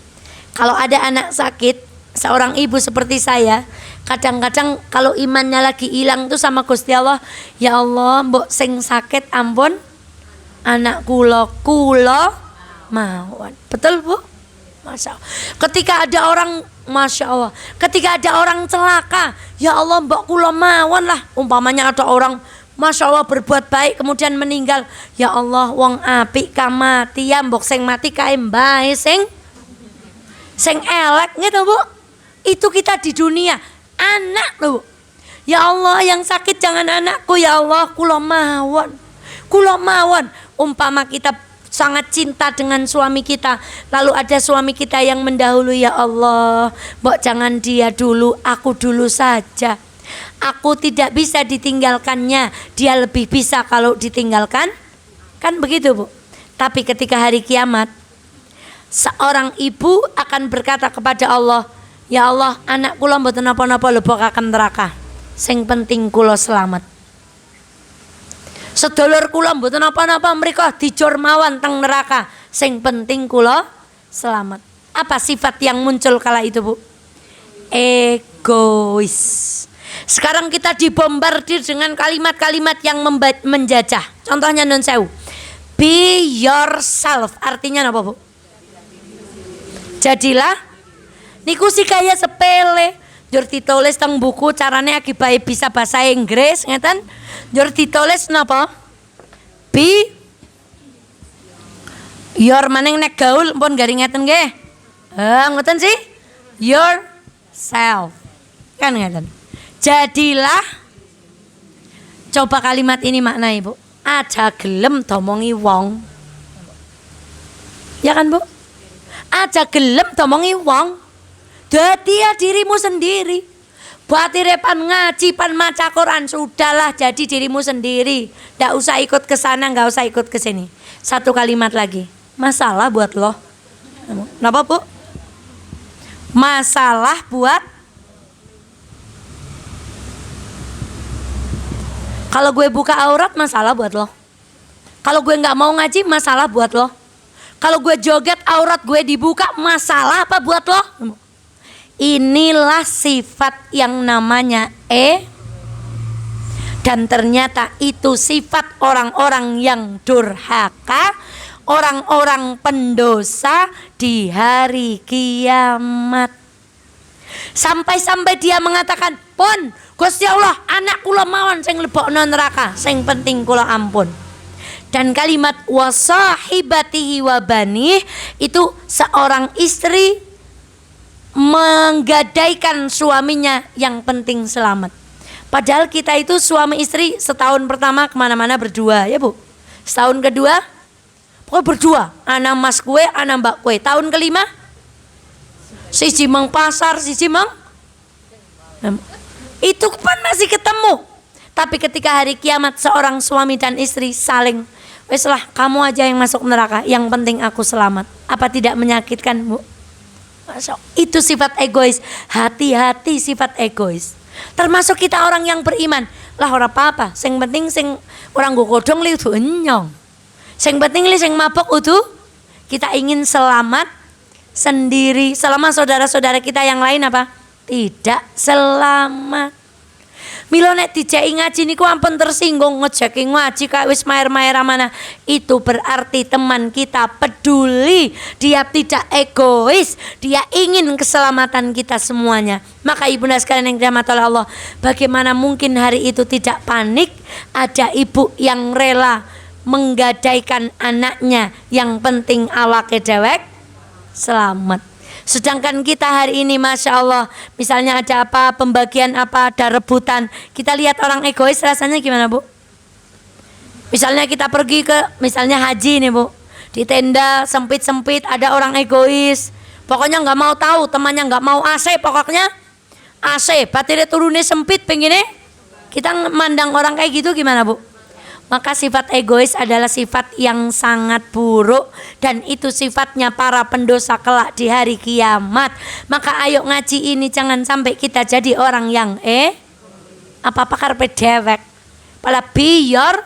kalau ada anak sakit, seorang ibu seperti saya, kadang-kadang kalau imannya lagi hilang tuh sama Gusti Allah, ya Allah mbok sing sakit ampun anak kula mawon. Betul Bu? Masya Allah. Ketika ada orang, Masya Allah, ketika ada orang celaka, ya Allah mbok kula mawon lah. Umpamanya ada orang Masya Allah berbuat baik kemudian meninggal, ya Allah wong apik kamati ya mbok sing mati kae mbae sing elek gitu Bu. Itu kita di dunia, anak loh. Ya Allah yang sakit jangan anakku, ya Allah kula mawon. Umpama kita sangat cinta dengan suami kita, lalu ada suami kita yang mendahului, ya Allah mbok jangan dia dulu, aku dulu saja. Aku tidak bisa ditinggalkannya, dia lebih bisa kalau ditinggalkan. Kan begitu Bu. Tapi ketika hari kiamat, seorang ibu akan berkata kepada Allah, ya Allah anak kula mboten napa-napa lebokaken neraka, sing penting kula selamat. Sedulur kula mboten napa-napa mriko dijor mawon teng neraka, sing penting kula selamat. Apa sifat yang muncul kala itu Bu? Egois. Sekarang kita dibombardir dengan kalimat-kalimat yang menjajah. Contohnya non sewu, be yourself, artinya apa Bu? Jadilah. Niku sih kayak sepele. Jur ditulis teng buku carane akibae bisa bahasa Inggris ngeten. Jur ditulis napa? Be your maning nek gaul pun garing ngeten nggih. Ngoten sih. Yourself. Kan ngeten. Jadilah, coba kalimat ini makna Ibu. Aja gelem domongi wong. Ya kan Bu? Aja gelem domongi wong. Dadi ya dirimu sendiri. Buatire pan ngaji, pan maca Quran, sudahlah jadi dirimu sendiri. Nggak usah ikut ke sana, nggak usah ikut ke sini. Satu kalimat lagi. Masalah buat lo. Kenapa Bu? Masalah buat kalau gue buka aurat, masalah buat lo. Kalau gue nggak mau ngaji, masalah buat lo. Kalau gue joget aurat gue dibuka, masalah apa buat lo? Inilah sifat yang namanya dan ternyata itu sifat orang-orang yang durhaka, orang-orang pendosa di hari kiamat. Sampai-sampai dia mengatakan, "Pun, Gusti Allah, anak kula mawon sing lebokno neraka, sing penting kula ampun." Dan kalimat wasahibatihi wa banih itu seorang istri menggadaikan suaminya yang penting selamat. Padahal kita itu suami istri setahun pertama kemana-mana berdua ya Bu. Setahun kedua pokoknya berdua, anak mas kue, anak mbak kue. Tahun kelima siji mang pasar, siji mang itu kan masih ketemu. Tapi ketika hari kiamat seorang suami dan istri saling, wes lah kamu aja yang masuk neraka, yang penting aku selamat. Apa tidak menyakitkan Bu? Itu sifat egois. Hati-hati sifat egois. Termasuk kita orang yang beriman. Lah ora apa-apa, sing penting sing orang nggo kodhong li udu enyong. Sing penting li sing mabok udu kita ingin selamat sendiri. Selama saudara-saudara kita yang lain apa? Tidak selamat. Milo nek dijeki ngaji niku ampun tersinggung, ngejeki ngaji kayak wis maer-maer mana. Itu berarti teman kita peduli, dia tidak egois, dia ingin keselamatan kita semuanya. Maka ibunda sekalian yang dirahmati oleh Allah, bagaimana mungkin hari itu tidak panik? Ada ibu yang rela menggadaikan anaknya, yang penting awake dewek selamat. Sedangkan kita hari ini Masya Allah, misalnya ada apa, pembagian apa, ada rebutan, kita lihat orang egois rasanya gimana Bu? Misalnya kita pergi ke misalnya haji nih Bu, di tenda sempit-sempit ada orang egois, pokoknya nggak mau tahu, temannya nggak mau AC, pokoknya AC, baterainya turunnya sempit, pengennya kita mandang orang kayak gitu gimana Bu? Maka sifat egois adalah sifat yang sangat buruk, dan itu sifatnya para pendosa kelak di hari kiamat. Maka ayo ngaji ini jangan sampai kita jadi orang yang apa-apa karepe dewek. Pala biar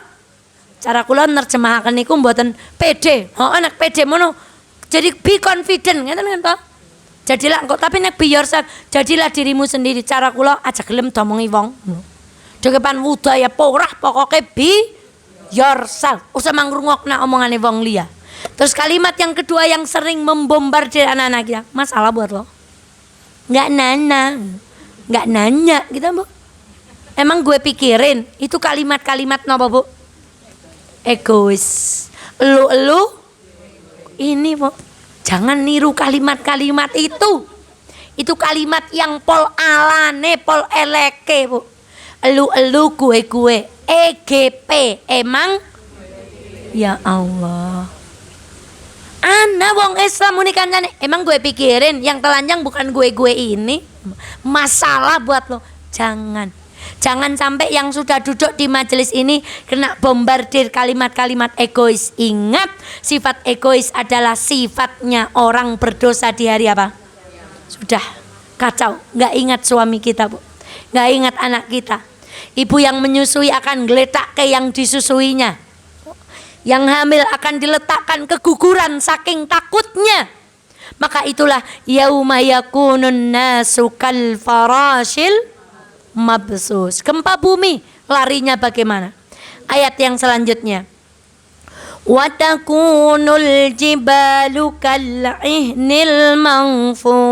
cara kula nerjemahaken niku mboten pede. Nek pede mono. Jadi be confident ngeten kan toh? Jadilah kok tapi nek be yourself, jadilah dirimu sendiri. Cara kula aja gelem domongi wong. Dekepan budaya porah pokoke be yourself, usah mangrungokna omongane wong liya. Terus kalimat yang kedua yang sering membombardir anak-anak kita, masalah buat lo. Nggak nanya gitu Bu. Emang gue pikirin itu kalimat-kalimat napa Bu? Egois. Elu ini Bu. Jangan niru kalimat-kalimat itu. Itu kalimat yang pol alane, pol eleke Bu. Elu gue. EGP emang ya Allah. Ana wong Islam muni kancane, emang gue pikirin yang telanjang bukan gue ini. Masalah buat lo. Jangan sampai yang sudah duduk di majelis ini kena bombardir kalimat-kalimat egois. Ingat, sifat egois adalah sifatnya orang berdosa di hari apa? Sudah kacau, nggak ingat suami kita Bu, nggak ingat anak kita. Ibu yang menyusui akan geletak ke yang disusuinya. Yang hamil akan diletakkan keguguran saking takutnya. Maka itulah yauma yakunun nasu kal farashil mabsus. Gempa bumi larinya bagaimana? Ayat yang selanjutnya. Wa takunul jibalu kal ihnil manfush.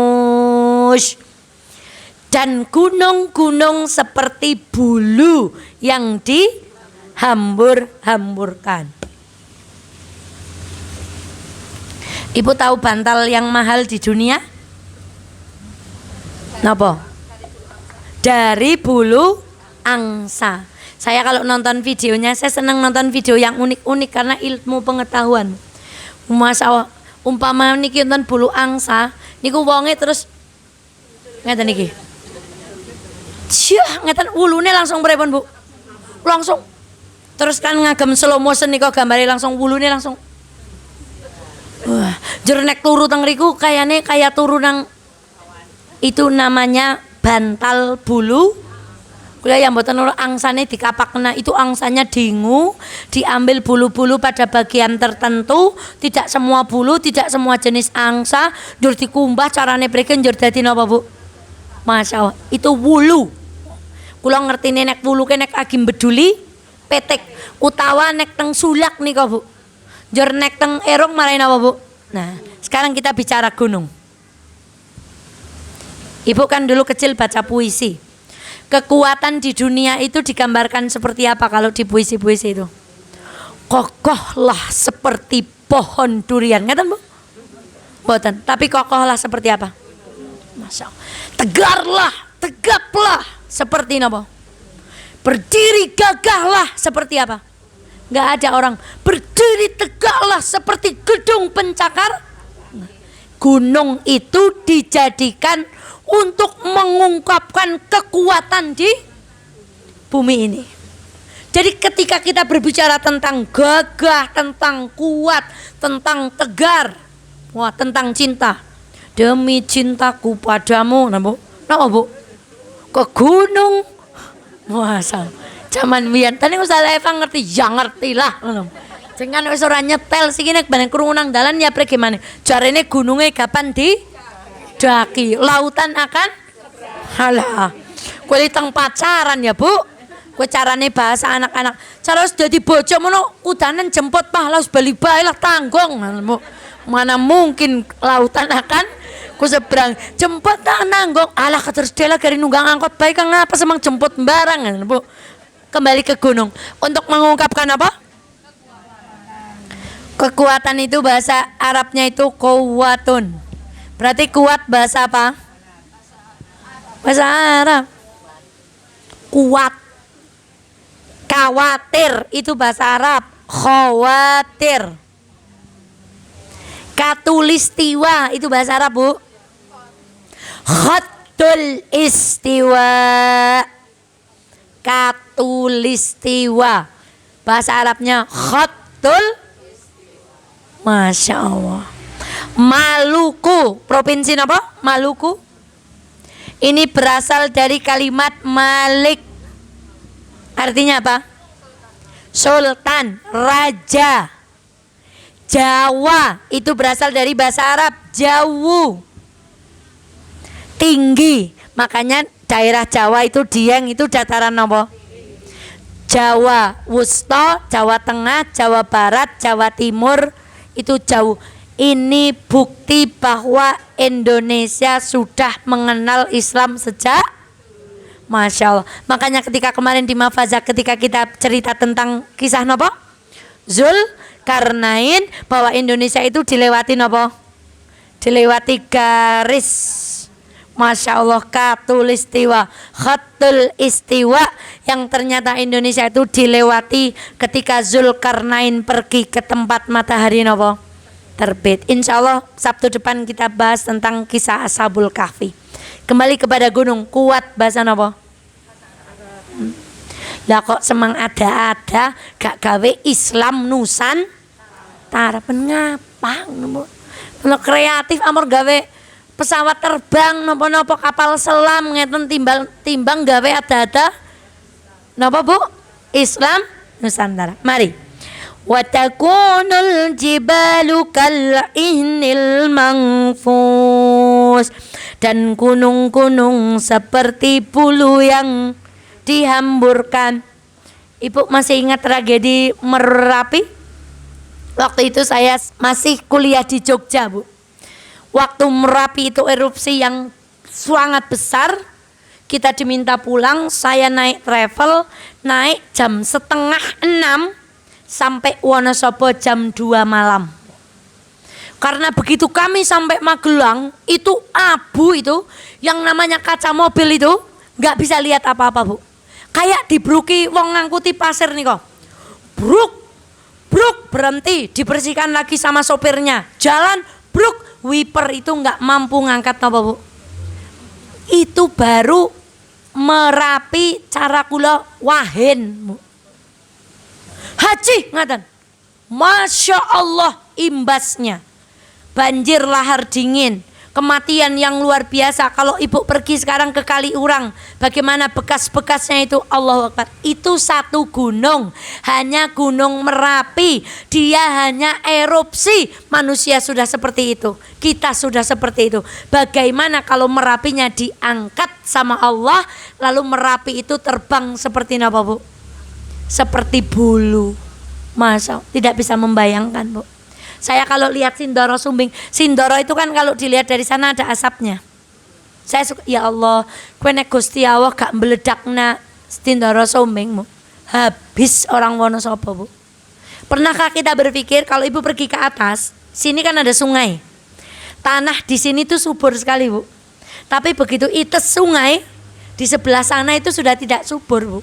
Dan gunung-gunung seperti bulu yang dihambur-hamburkan. Ibu tahu bantal yang mahal di dunia? Napa? Dari bulu angsa. Saya kalau nonton videonya, saya senang nonton video yang unik-unik karena ilmu pengetahuan. Masa umpama niki nonton bulu angsa, niku wonge terus ngeten niki. Syah, ngeten wulune langsung pripun, Bu? Langsung. Terus kan ngagem slow motion niku gambare langsung wulune langsung. Wah, jero nek turu teng riku kayane kaya turu nang itu namanya bantal bulu. Kula yang mboten nurut angsane dikapakna, itu angsanya dingu, diambil bulu-bulu pada bagian tertentu, tidak semua bulu, tidak semua jenis angsa, njur dikumbah carane prike njur dadi napa, Bu? Masya Allah, itu wulu. Kula ngertine nek wulu ke nek agim beduli, petek, utawa nek teng sulak nika, Bu. Njur nek teng erong marahin apa, Bu? Nah, sekarang kita bicara gunung. Ibu kan dulu kecil baca puisi. Kekuatan di dunia itu digambarkan seperti apa kalau di puisi-puisi itu? Kokohlah seperti pohon durian, ngeten, Bu? Mboten, tapi kokohlah seperti apa? Masya Allah. Tegarlah, tegaplah seperti apa? Berdiri gagahlah seperti apa? Nggak ada orang berdiri tegaklah seperti gedung pencakar. Gunung itu dijadikan untuk mengungkapkan kekuatan di bumi ini. Jadi ketika kita berbicara tentang gagah, tentang kuat, tentang tegar, wah, tentang cinta, demi cintaku padamu, nah, Bu, ke gunung, masa zaman biyen tadi Ustaz Eva ngerti, ya ngerti lah. Jangan wis ora nyetel siki nek bareng krungu nang dalan ya pre gimana? Jarene gununge kapan daki, lautan akan halah. Kowe teng pacaran ya, Bu. Kowe carane bahasa anak-anak. Cara wis dadi bojo ngono udanan jemput pahlaus bali bae lah tanggung. Mana mungkin lautan akan ku seberang jemput tak nanggung. Alah terus dela gari nunggang angkot bae kang ngapa semang jemput barang, Bu. Kembali ke gunung untuk mengungkapkan apa? Kekuatan itu bahasa Arabnya itu kuwatun. Berarti kuat bahasa apa? Bahasa Arab. Kuat. Khawatir itu bahasa Arab. Khawatir. Katulistiwa itu bahasa Arab, Bu. Khatul istiwa. Katulistiwa. Bahasa Arabnya khatul. Masya Allah. Maluku, provinsi apa? Maluku. Ini berasal dari kalimat Malik. Artinya apa? Sultan, raja. Jawa itu berasal dari bahasa Arab Jawu, tinggi. Makanya daerah Jawa itu Dieng itu dataran apa? Jawa Wusta, Jawa Tengah, Jawa Barat, Jawa Timur itu jauh. Ini bukti bahwa Indonesia sudah mengenal Islam sejak, Masya Allah. Makanya ketika kemarin di Mafazah ketika kita cerita tentang kisah apa? Zulkarnain, bahwa Indonesia itu dilewati apa? Dilewati garis, Masya Allah, katulistiwa, khatul istiwa, yang ternyata Indonesia itu dilewati ketika Zulkarnain pergi ke tempat matahari apa? Terbit. Insya Allah Sabtu depan kita bahas tentang kisah Ashabul Kahfi. Kembali kepada gunung, kuat bahasa apa? Lah kok semang ada-ada gak gawe Islam Nusantara, ngapa? Kalau kreatif amor gawe pesawat terbang nopo-nopo kapal selam ngeten timbang gawe ada-ada napa, Bu? Islam Nusantara. Mari. Wa takunul jibalu kal'ihnil manfus, dan gunung-gunung seperti bulu yang dihamburkan. Ibu masih ingat tragedi Merapi? Waktu itu saya masih kuliah di Jogja, Bu. Waktu Merapi itu erupsi yang sangat besar, kita diminta pulang, saya naik travel, naik jam 5:30 sampai Wonosobo jam 2 malam. Karena begitu kami sampai Magelang, itu abu itu, yang namanya kaca mobil itu, nggak bisa lihat apa-apa Bu. Kayak dibruki wong ngangkuti pasir nih kok. Bruk, bruk, berhenti, dibersihkan lagi sama sopirnya. Jalan, bruk, wiper itu nggak mampu ngangkat apa Bu. Itu baru Merapi cara kula wahen Bu. Haji ngaten. Masya Allah imbasnya. Banjir lahar dingin, kematian yang luar biasa. Kalau ibu pergi sekarang ke Kaliurang, bagaimana bekas-bekasnya itu, Allahu Akbar. Itu satu gunung, hanya gunung Merapi. Dia hanya erupsi. Manusia sudah seperti itu, kita sudah seperti itu. Bagaimana kalau Merapinya diangkat sama Allah, lalu Merapi itu terbang seperti apa Bu? Seperti bulu. Masa tidak bisa membayangkan Bu. Saya kalau lihat Sindoro Sumbing, Sindoro itu kan kalau dilihat dari sana ada asapnya. Saya suka, ya Allah, kowe nek Gusti Allah gak meledakna Sindoro Sumbing, habis orang Wonosobo Bu. Pernahkah kita berpikir kalau ibu pergi ke atas, sini kan ada sungai. Tanah di sini tuh subur sekali Bu. Tapi begitu ites sungai, di sebelah sana itu sudah tidak subur Bu.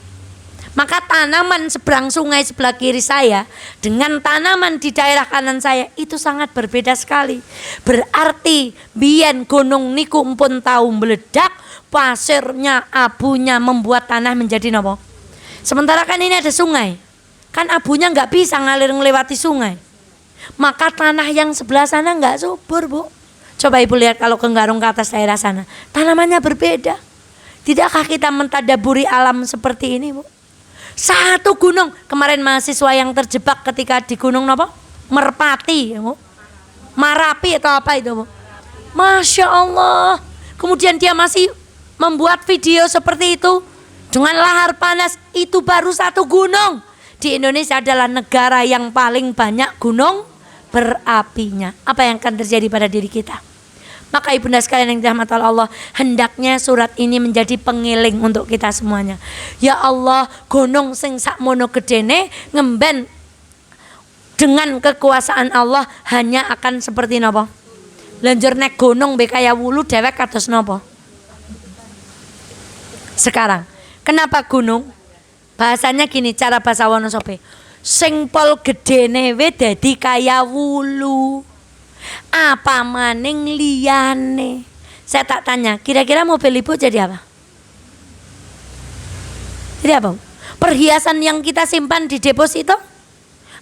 Maka tanaman seberang sungai sebelah kiri saya dengan tanaman di daerah kanan saya itu sangat berbeda sekali. Berarti biyen gunung niku pun tahu meledak, pasirnya, abunya membuat tanah menjadi nopo. Sementara kan ini ada sungai, kan abunya nggak bisa ngalir melewati sungai. Maka tanah yang sebelah sana nggak subur Bu. Coba ibu lihat kalau ke Nggarung ke atas daerah sana, tanamannya berbeda. Tidakkah kita mentadaburi alam seperti ini Bu? Satu gunung, kemarin mahasiswa yang terjebak ketika di gunung apa? Merpati, Bu. Marapi atau apa itu Bu? Masya Allah. Kemudian dia masih membuat video seperti itu dengan lahar panas. Itu baru satu gunung. Di Indonesia adalah negara yang paling banyak gunung berapinya. Apa yang akan terjadi pada diri kita? Maka ibunda sekalian yang dirahmati Allah, hendaknya surat ini menjadi pengiling untuk kita semuanya. Ya Allah, gunung sing sakmono gedene ngemben dengan kekuasaan Allah hanya akan seperti napa? Lanjur nek gunung be kaya wulu dewek kados napa? Sekarang, kenapa gunung? Bahasanya gini, cara bahasa Wonosobo. Sing pol gedene we dadi kaya wulu. Apa maning liyane? Saya tak tanya, kira-kira mobil ibu jadi apa? Jadi apa? Perhiasan yang kita simpan di deposito?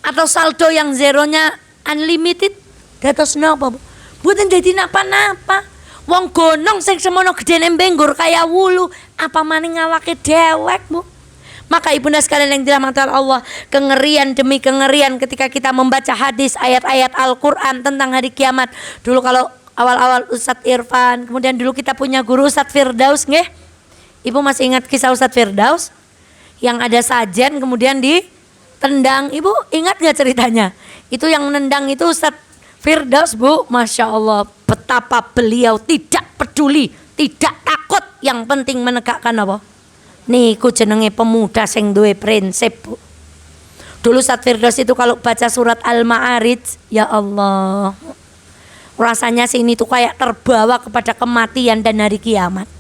Atau saldo yang zeronya unlimited? Dados napa Bu? Mboten dadi napa-napa. Wong gonong sing semono gedene mbenggur kaya wulu, apa maning awake dewek Bu? Maka ibunda sekalian yang dirahmati Allah, kengerian demi kengerian ketika kita membaca hadis, ayat-ayat Al-Quran tentang hari kiamat. Dulu kalau awal-awal Ustadz Irfan, kemudian dulu kita punya guru Ustadz Firdaus, nggih? Ibu masih ingat kisah Ustadz Firdaus? Yang ada sajen kemudian ditendang, ibu ingat gak ceritanya? Itu yang nendang itu Ustadz Firdaus Bu. Masya Allah, betapa beliau tidak peduli, tidak takut, yang penting menegakkan apa? Niku jenenge pemuda sing duwe prinsip Bu. Dulu Ustadz Firdaus itu kalau baca surat Al-Ma'arij, ya Allah, rasanya sini tuh kayak terbawa kepada kematian dan hari kiamat.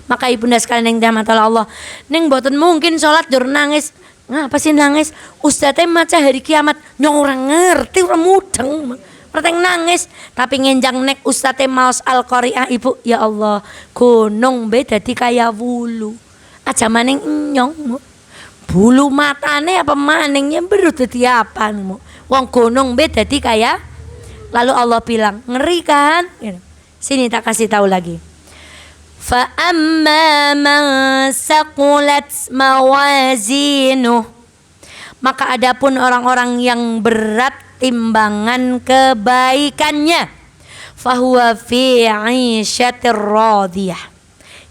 Maka ibunda sekalian yang dirahmati Allah, ning mboten mungkin sholat dur nangis. Ngapa sih nangis? Ustadz maca hari kiamat nyong ora ngerti, ora mudeng. Perteng nangis, tapi ngenjang nek Ustadz maos Al-Qari'ah ibu, ya Allah, gunung be dadi kaya wulu. Aja maning nyong, bulu matane apa maningnya berut dadi apa mu? Wong gunung be dadi kaya. Lalu Allah bilang, ngeri kan? Sini tak kasih tahu lagi. Fa amma man saqulat mawazinuh, maka adapun orang-orang yang berat timbangan kebaikannya, fahuwa fi 'isyatir radiyah.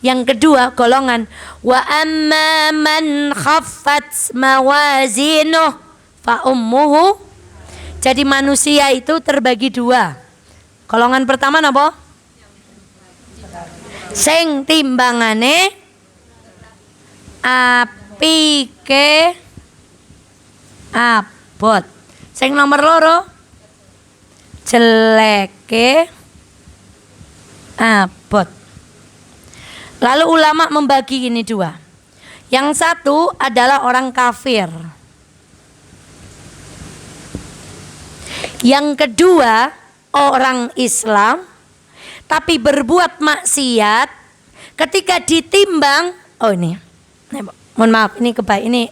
Yang kedua golongan, wa amma man khaffat mawazinuh fa ummuhu. Jadi manusia itu terbagi dua. Golongan pertama napa? Sing timbangane apike abot. Sing nomor loro jeleke abot. Lalu ulama membagi ini dua. Yang satu adalah orang kafir. Yang kedua orang Islam tapi berbuat maksiat, ketika ditimbang, mohon maaf ini ini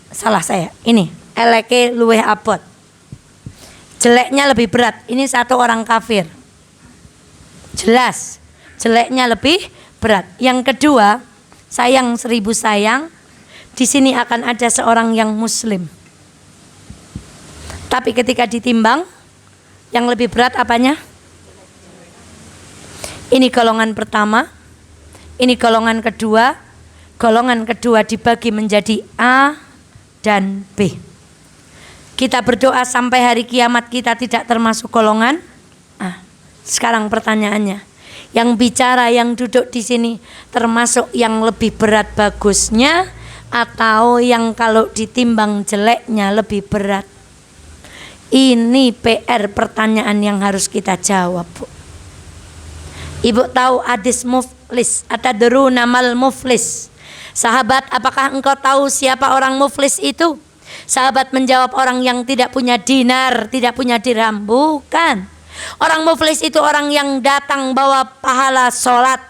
salah saya. Ini eleke luweh abot. Jeleknya lebih berat. Ini satu orang kafir. Jelas jeleknya lebih berat. Yang kedua, sayang 1000 sayang, di sini akan ada seorang yang muslim. Tapi ketika ditimbang, yang lebih berat apanya? Ini golongan pertama, ini golongan kedua. Golongan kedua dibagi menjadi A dan B. Kita berdoa sampai hari kiamat kita tidak termasuk golongan A. Sekarang pertanyaannya, yang bicara, yang duduk di sini termasuk yang lebih berat bagusnya atau yang kalau ditimbang jeleknya lebih berat? Ini PR pertanyaan yang harus kita jawab, Bu. Ibu tahu hadis muflis, atadruna mal muflis? Sahabat, apakah engkau tahu siapa orang muflis itu? Sahabat menjawab, orang yang tidak punya dinar, tidak punya dirham. Bukan. Orang muflis itu orang yang datang bawa pahala sholat,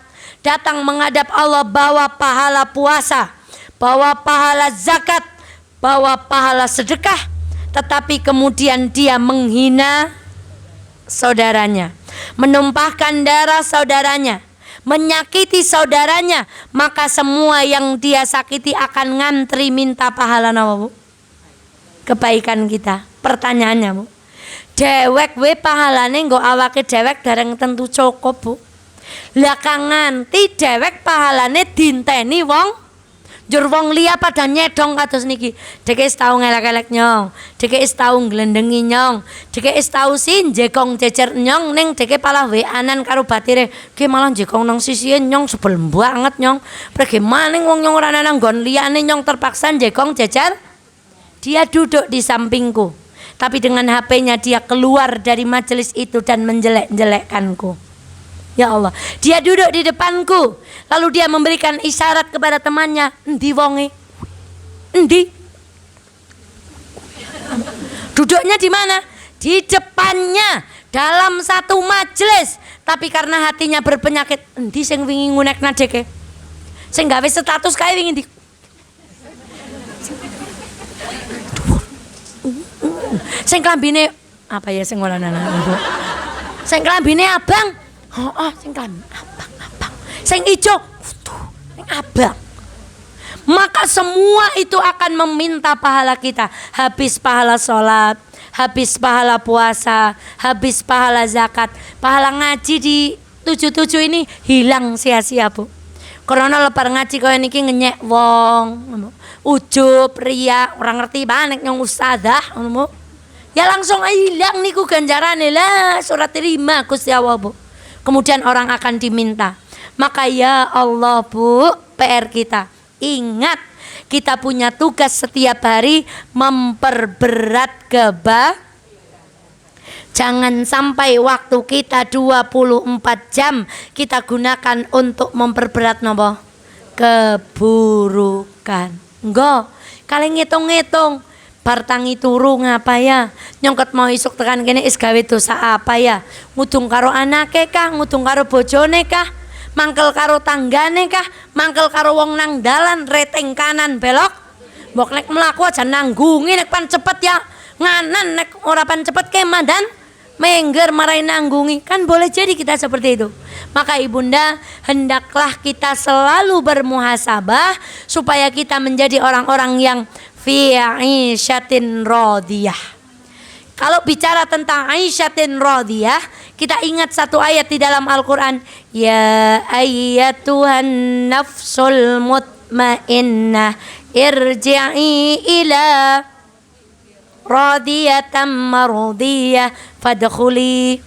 datang menghadap Allah bawa pahala puasa, bawa pahala zakat, bawa pahala sedekah, tetapi kemudian dia menghina saudaranya, menumpahkan darah saudaranya, menyakiti saudaranya, maka semua yang dia sakiti akan ngantri minta pahala nawa, Bu? Kebaikan kita. Pertanyaannya, Bu, dewek we pahalane nggo awake dewek dereng tentu cukup, Bu. Lah kang nganti dewek pahalane dinteni wong jur wong liya pada nyedong kados niki. Deke wis tau ngelek-elek nyong, deke wis tau nglendengi nyong, deke wis tau sinjekong jejer nyong, ning deke palah weanan karo batire. Ki malah njekong nang sisihe nyong sebel banget nyong. Prege maning wong nyong ora nang nggon liyane nyong terpaksa njekong jejer. Dia duduk di sampingku, tapi dengan HP-nya dia keluar dari majelis itu dan menjelek-jelekkanku. Ya Allah, dia duduk di depanku, lalu dia memberikan isyarat kepada temannya, endi wonge? Endi? Duduknya di mana? Di depannya, dalam satu majelis. Tapi karena hatinya berpenyakit, endi sing wingi ngunekna deke? Sing gawe status kae wingi ndi? Sing klambine apa ya sing ngono nana? Sing klambine abang. Sing klambi abang. Sing ijo, sing abang. Maka semua itu akan meminta pahala kita. Habis pahala sholat, habis pahala puasa, habis pahala zakat, pahala ngaji di 77 ini hilang sia-sia, Bu. Karena lepar ngaji kaya niki ngenyek wong, ujub, riya, orang ngerti banget yang ustadzah, ya langsung hilang niku ganjarane lah, surat terima Gusti Allah, Bu. Kemudian orang akan diminta. Maka ya Allah, Bu, PR kita, ingat kita punya tugas setiap hari memperberat jangan sampai waktu kita 24 jam kita gunakan untuk memperberat nopo keburukan. Engko kalian ngitung-ngitung bar tangi turu ngapa ya, nyongket mau isuk tekan kene is gawe dosa apa ya, ngudung karo anake kah, ngudung karo bojone kah, mangkel karo tanggane kah, mangkel karo wong nang dalan reteng kanan belok, mbok nek mlaku aja nanggungi, nek pan cepet ya nganan, nek ora pan cepet kemandan mengger marai nanggungi. Kan boleh jadi kita seperti itu. Maka ibunda, hendaklah kita selalu bermuhasabah supaya kita menjadi orang-orang yang fi 'isyatin radiyah. Kalau bicara tentang 'isyatin radiyah, kita ingat satu ayat di dalam Al-Qur'an, ya ayyatuhan nafsul mutmainnah irji'i ila radiyatan mardiyah fadkhuli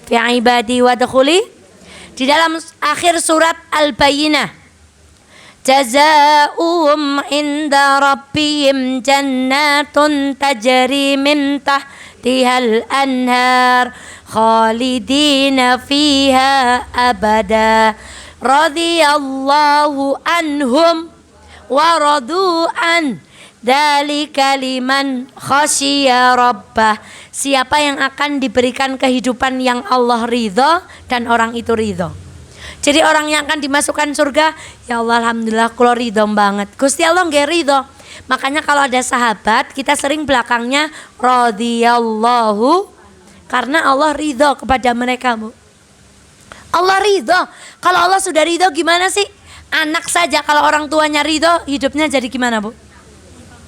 fi ibadi wadkhuli. Di dalam akhir surat Al-Bayyinah, jazaa'uhum inda rabbihim jannatun tajri min tahtihal anhar khalidina fiha abada radhiyallahu anhum wa radu an dzalika liman khasyiya rabbah. Siapa yang akan diberikan kehidupan yang Allah ridho dan orang itu ridho. Jadi orang yang akan dimasukkan surga, ya Allah alhamdulillah kula ridho banget. Gusti Allah nggih ridho. Makanya kalau ada sahabat kita sering belakangnya radhiyallahu, karena Allah ridho kepada mereka, Bu. Allah ridho. Kalau Allah sudah ridho gimana sih? Anak saja kalau orang tuanya ridho hidupnya jadi gimana, Bu?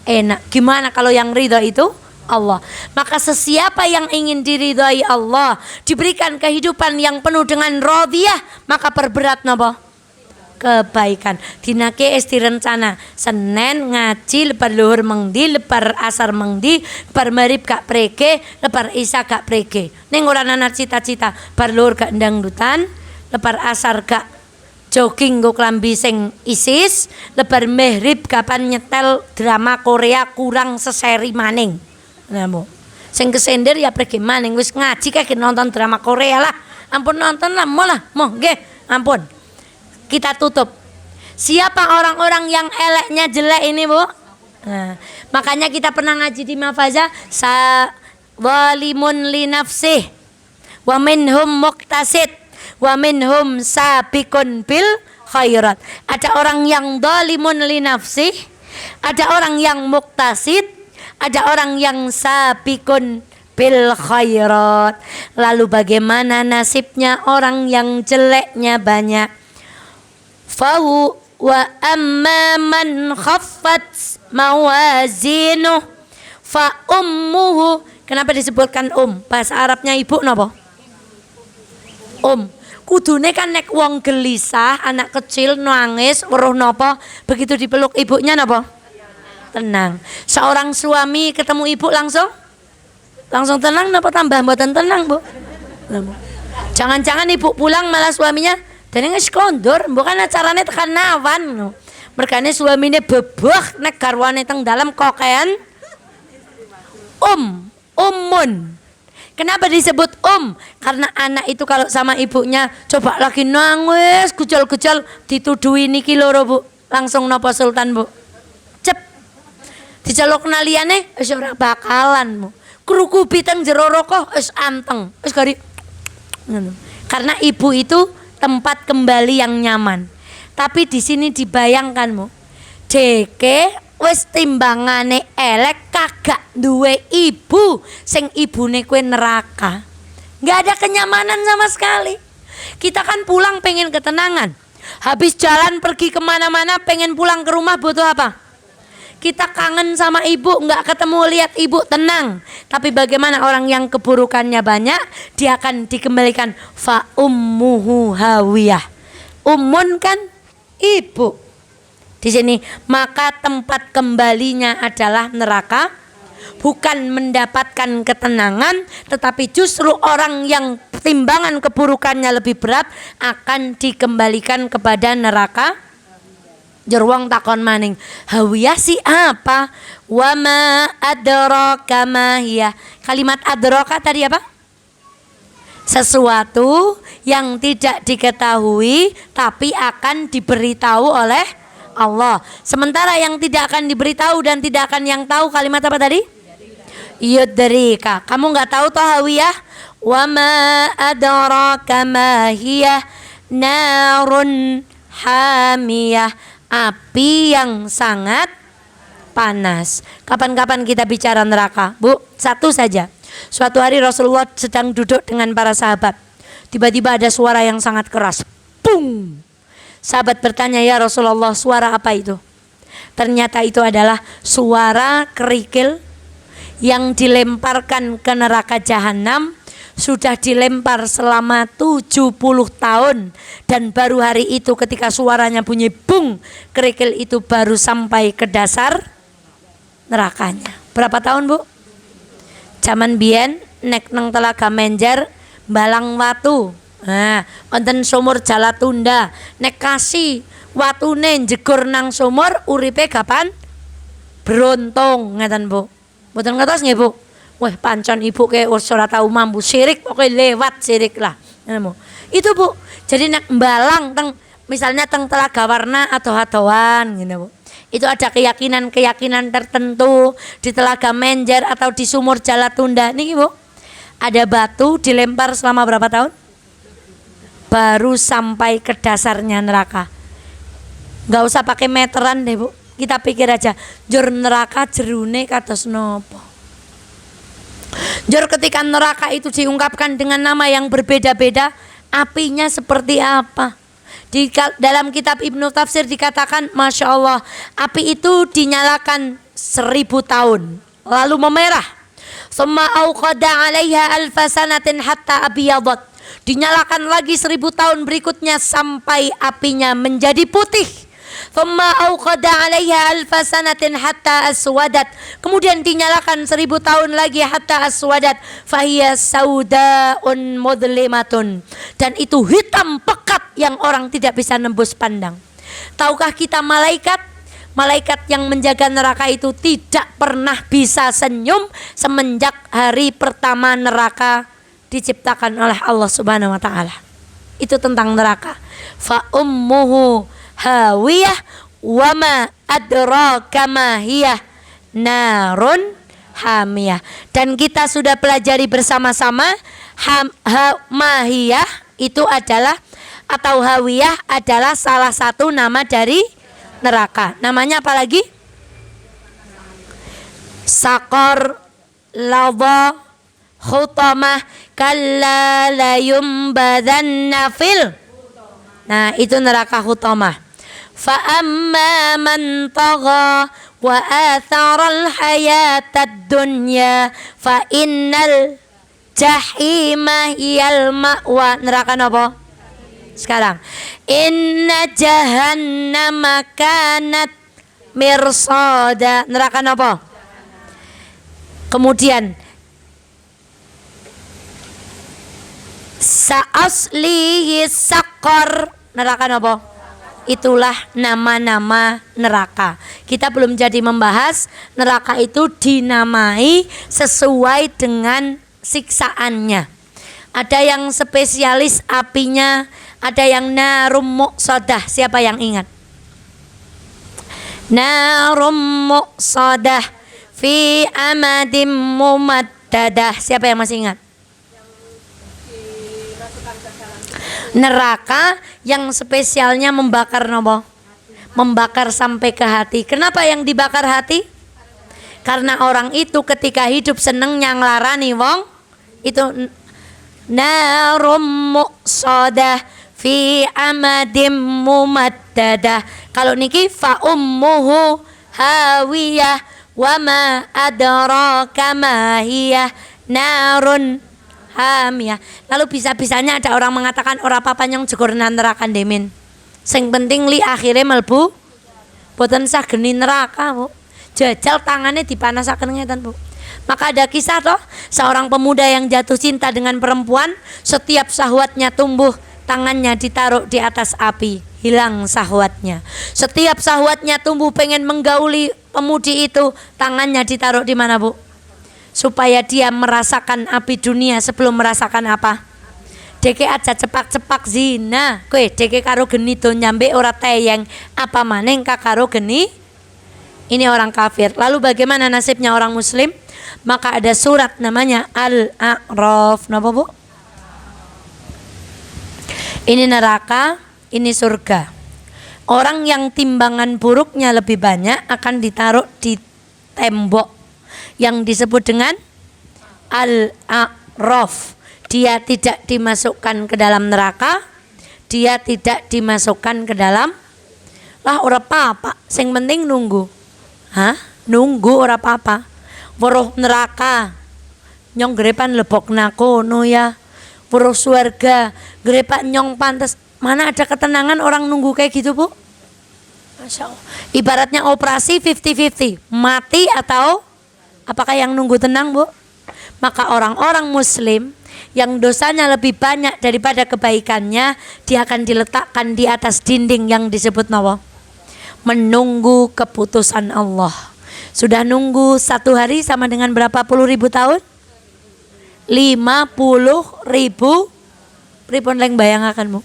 Enak. Gimana kalau yang ridho itu Allah? Maka sesiapa yang ingin diridhai Allah, diberikan kehidupan yang penuh dengan radhiyah, maka perberat napa? Kebaikan. Dinake esti rencana Senin ngaji lepar luhur mengdi, lepar asar mengdi, lepar marib gak preke, lepar isya gak preke. Ning ora ana cita-cita bar luhur gak ndangdutan, lepar asar gak jogging nggo klambi sing ISIS, lebar maghrib kapan nyetel drama Korea kurang seseri maning. Nah, Bu. Sing kesender ya pergi maning wis ngaji kayak nonton drama Korea lah. Ampun nonton lah, mau nggih, ampun. Kita tutup. Siapa orang-orang yang eleknya jelek ini, Bu? Nah, makanya kita pernah ngaji di Mafaza walimun li nafsih wa minhum muqtasid wa minhum sabiqun bil khairat. Ada orang yang zalimun li nafsih, ada orang yang muqtasid, ada orang yang sabiqun bil khairat. Lalu bagaimana nasibnya orang yang jeleknya banyak? Fahu wa amma man khaffat mawazinu fa ummuhu. Kenapa disebutkan bahasa Arabnya ibu napa? Kudune kan nek wong gelisah, anak kecil nangis, weruh napa, begitu dipeluk ibunya napa? Tenang. Seorang suami ketemu ibu langsung tenang napa tambah mboten tenang, Bu? Jangan-jangan ibu pulang malah suaminya dene wis kondur, bukan acarane tekan nawan. Mergane suamine bebeh nek garwane teng dalem kokean ummun. Kenapa disebut Karena anak itu kalau sama ibunya coba lagi nangis, gejol-gejol dituduhi niki loro, Bu. Langsung napa Sultan, Bu? Cep. Diceluk naliyane wis ora bakalan, Bu. Krukubi teng jero roko wis anteng. Wis gari. Karena ibu itu tempat kembali yang nyaman. Tapi di sini dibayangkan, Bu. Jeke wis timbangane elek kagak duwe ibu sing ibune kue neraka, nggak ada kenyamanan sama sekali. Kita kan pulang pengen ketenangan, habis jalan pergi kemana-mana pengen pulang ke rumah butuh apa? Kita kangen sama ibu, nggak ketemu lihat ibu tenang. Tapi bagaimana orang yang keburukannya banyak, dia akan dikembalikan fa ummuhu hawiyah. Ummun kan ibu. Di sini maka tempat kembalinya adalah neraka, bukan mendapatkan ketenangan, tetapi justru orang yang timbangan keburukannya lebih berat akan dikembalikan kepada neraka. Jeruang takon maning, hawiyah si apa? Wa ma adraka ma hiya. Kalimat adraka tadi apa? Sesuatu yang tidak diketahui tapi akan diberitahu oleh Allah. Sementara yang tidak akan diberitahu dan tidak akan yang tahu kalimat apa tadi? Yudrika. Kamu nggak tahu toh hawiyah? Wa ma adraka ma hiya narun hamiyah. Api yang sangat panas. Kapan-kapan kita bicara neraka, Bu? Satu saja. Suatu hari Rasulullah sedang duduk dengan para sahabat. Tiba-tiba ada suara yang sangat keras. Pung! Sahabat bertanya, ya Rasulullah, suara apa itu? Ternyata itu adalah suara kerikil yang dilemparkan ke neraka jahanam. Sudah dilempar selama 70 tahun. Dan baru hari itu ketika suaranya bunyi bung, kerikil itu baru sampai ke dasar nerakanya. Berapa tahun, Bu? Zaman biyen nek nang Telaga Menjer balang watu. Nah, wonten sumur Jalatunda nek kasih watune jegur nang sumur uripe kapan beruntung ngeten Bu. Mboten ngertos nggih Bu. Wah pancen ibu ke ora tau mampu syirik pokoke lewat syirik lah. Itu Bu. Jadi nek mbalang teng misalnya teng Telaga Warna atau hatoan gitu Bu. Itu ada keyakinan tertentu di Telaga Menjer atau di Sumur Jalatunda niki Bu. Ada batu dilempar selama berapa tahun? Baru sampai ke dasarnya neraka. Nggak usah pakai meteran deh Bu. Kita pikir aja, jur neraka jerune kados nopo. Jur ketika neraka itu diungkapkan dengan nama yang berbeda-beda, apinya seperti apa? Di dalam kitab Ibnu Tafsir dikatakan, Masya Allah, api itu dinyalakan 1000 tahun, lalu memerah. Summa auqada 'alaiha alfa sanatin hatta abiyadat. Dinyalakan lagi 1000 tahun berikutnya sampai apinya menjadi putih. Thumma auqada 'alaiha alfa sanatin hatta aswadat. Kemudian dinyalakan 1000 tahun lagi hatta aswadat. Fahiya saudaun mudlimatun. Dan itu hitam pekat yang orang tidak bisa nembus pandang. Tahukah kita malaikat yang menjaga neraka itu tidak pernah bisa senyum semenjak hari pertama neraka diciptakan oleh Allah Subhanahu wa taala. Itu tentang neraka. Fa ummuhu hawiyah wa ma adraka ma hiya narun hamiyah. Dan kita sudah pelajari bersama-sama mahiyah itu adalah atau hawiyah adalah salah satu nama dari neraka. Namanya apa lagi? Sakor, lava, khutamah, kalla la yumbadanna fil. Nah, itu neraka khutamah. Fa amma man tagha wa atharal hayatad dunya fa innal jahima hiyal ma'wa. Neraka apa? Sekarang, inna jahannama kanat mirsada. Neraka apa? Kemudian sa'aslihi sakor. Neraka apa? Itulah nama-nama neraka. Kita belum jadi membahas neraka itu dinamai sesuai dengan siksaannya. Ada yang spesialis apinya, ada yang narum muqsadah. Siapa yang ingat? Narum muqsadah fi amadim mumaddadah. Siapa yang masih ingat? Neraka yang spesialnya membakar nopo? Membakar sampai ke hati. Kenapa yang dibakar hati? Karena orang itu ketika hidup seneng nyanglarani wong, itu narum muqsadah fi amadim mumaddadah. Kalau niki fa ummuhu hawiyah wa ma adraka ma hiya narun hamiyah. Lalu bisa-bisanya ada orang mengatakan ora apa-apa nyong jegur nang neraka demen. Sing penting li akhirnya melbu boten sah geni neraka, Bu. Jajal tangannya dipanasaken ngeten, Bu. Maka ada kisah toh, seorang pemuda yang jatuh cinta dengan perempuan, setiap syahwatnya tumbuh, tangannya ditaruh di atas api, hilang syahwatnya. Setiap syahwatnya tumbuh pengen menggauli pemudi itu, tangannya ditaruh di mana, Bu? Supaya dia merasakan api dunia sebelum merasakan apa? Deke aja cepak-cepak zina, kowe deke karo geni do nyambe ora teyeng, apa maning karo geni? Ini orang kafir. Lalu bagaimana nasibnya orang muslim? Maka ada surat namanya Al-A'raf. Napa, Bu? Ini neraka, ini surga. Orang yang timbangan buruknya lebih banyak akan ditaruh di tembok yang disebut dengan Al-A'raf. Dia tidak dimasukkan ke dalam neraka, dia tidak dimasukkan ke dalam lah ora apa-apa, sing penting nunggu. Hah? Nunggu ora apa-apa. Weruh neraka nyong grepan lebok nakono ya. Weruh surga grepan nyong pantes. Mana ada ketenangan orang nunggu kayak gitu, Bu? Masya Allah. Ibaratnya operasi 50-50, mati atau apakah yang nunggu tenang, Bu? Maka orang-orang muslim yang dosanya lebih banyak daripada kebaikannya, dia akan diletakkan di atas dinding yang disebut nawa, menunggu keputusan Allah. Sudah nunggu 1 hari sama dengan berapa puluh ribu tahun? 50.000 pripun leng bayangaken Bu,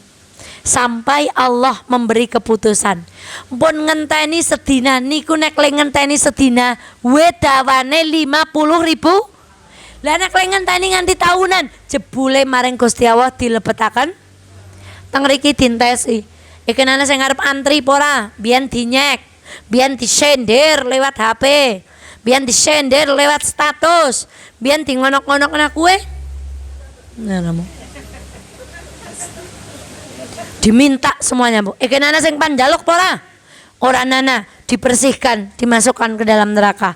sampai Allah memberi keputusan. Pun ngenteni sedina niku, nek leng ngenteni sedina wedawane 50.000. Lah nek leng ngenteni nganti tahunan, jebule maring Gusti Allah dilebetaken teng mriki dintesi. Iki ana sing arep antri apa ora? Biyen dinyek, biyen disender lewat HP, biyen disender lewat status, biyen di ngonok-ngonok ana kue. Ngono. Diminta semuanya Bu. Iki ana sing panjaluk apa ora? Ora nana, dibersihkan, dimasukkan ke dalam neraka.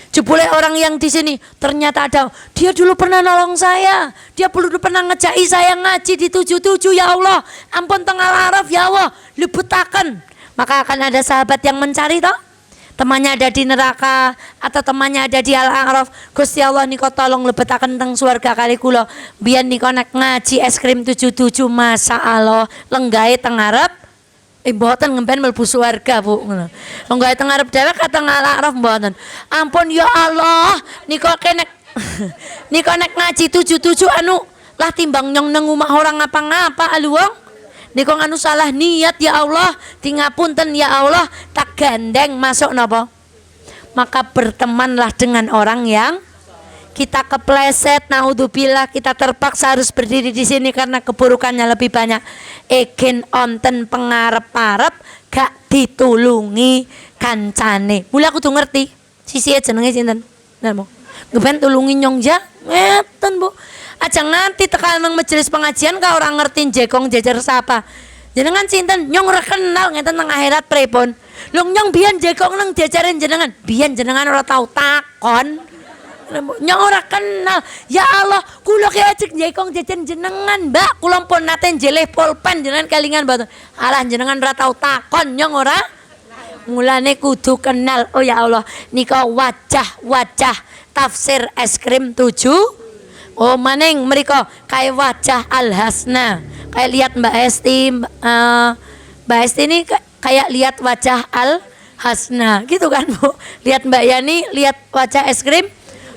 Jebule orang yang di sini ternyata ada, dia dulu pernah nolong saya, dia dulu pernah ngejai saya ngaji di 77, ya Allah, ampun teng Al-Araf ya Allah, lebetaken. Maka akan ada sahabat yang mencari toh, temannya ada di neraka atau temannya ada di Al-Araf. Gusti Allah niko tolong lebetaken teng surga kali kula. Biyen niko nek ngaji es krim 77, masa Allah lenggahe teng arep. Mboten ngemben mlebu swarga Bu, ngono. Lenggahe teng arep dhewe kata Al-Araf mboten. Ampun ya Allah, niko kenek niko nek ngaji 77 anu lah timbang nyong nang omah orang ngapa-ngapa alu wong. Niko anu salah niat ya Allah, tingapunten ya Allah, tak gandeng masuk napa? Maka bertemanlah dengan orang yang kita kepleset, naudzubillah, kita terpaksa harus berdiri di sini karena keburukannya lebih banyak. Egen onten pengarep-arep gak ditulungi kancane. Mula aku tuh ngerti, sisi jenenge sinten? Namo. Ngeben tulungi nyong ja, ngeten Bu. Aja nganti tekan nang majelis pengajian ka orang ngerti jekong jejer sapa. Jenengan sinten? Nyong ora kenal ngeten nang akhirat pripun. Lung nyong biyen jekong nang diajarin jenengan. Biyen jenengan ora tau takon. Nyong ora kenal. Ya Allah, kula ki ajek jekong jajan jenengan, Mbak. Kula pun nate jeleh pulpen jenengan kelingan mboten. Alah jenengan ora tau takon, nyong ora. Mulane kudu kenal. Oh ya Allah, nika wajah-wajah tafsir es krim 7. Oh maning mriko kae wajah Al-Hasna. Kayak lihat Mbak Esti, Mbak Esti ini kayak lihat wajah Al-Hasna gitu kan Bu. Lihat Mbak Yani, lihat wajah es krim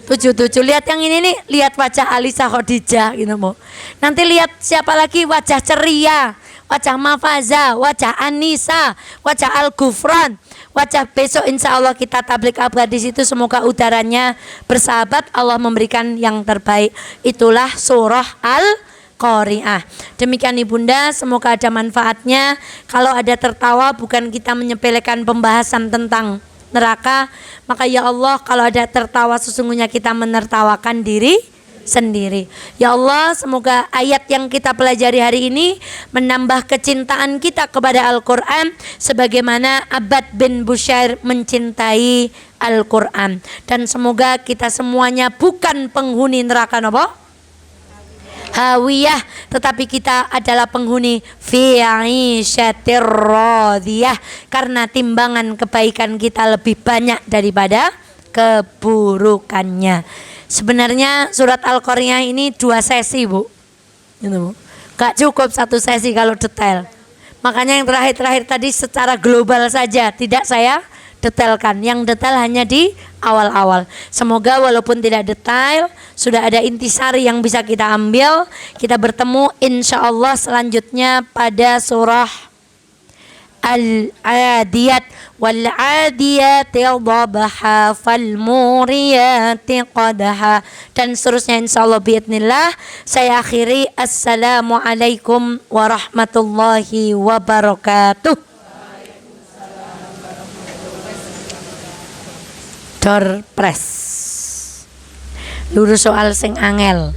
77. Lihat yang ini nih, lihat wajah Alisa Khadijah gitu Bu. Nanti lihat siapa lagi, wajah ceria, wajah Mafaza, wajah Anissa, wajah Al-Gufran, wajah besok insya Allah kita tablik akbar di situ. Semoga udaranya bersahabat, Allah memberikan yang terbaik. Itulah surah Al-Qari'ah. Demikian Ibunda, semoga ada manfaatnya. Kalau ada tertawa, bukan kita menyepelekan pembahasan tentang neraka, maka ya Allah kalau ada tertawa sesungguhnya kita menertawakan diri sendiri. Ya Allah, semoga ayat yang kita pelajari hari ini menambah kecintaan kita kepada Al-Quran sebagaimana Abbad bin Bushair mencintai Al-Quran. Dan semoga kita semuanya bukan penghuni neraka napa? Hawiyah, tetapi kita adalah penghuni fi'isyatir radiyah, karena timbangan kebaikan kita lebih banyak daripada keburukannya. Sebenarnya surat Al-Qari'ah ini 2 sesi Bu, gitu Bu. Gak cukup 1 sesi kalau detail. Makanya yang terakhir-terakhir tadi secara global saja, tidak saya detailkan. Yang detail hanya di awal-awal. Semoga walaupun tidak detail, sudah ada intisari yang bisa kita ambil. Kita bertemu insya Allah selanjutnya pada surah Al-Adiyat. Wal-Adiyati dhabaha fal-muriyati qadaha. Dan seterusnya insya Allah biidznillah. Saya akhiri. Assalamualaikum warahmatullahi wabarakatuh. Door press. Lurus soal sing angel.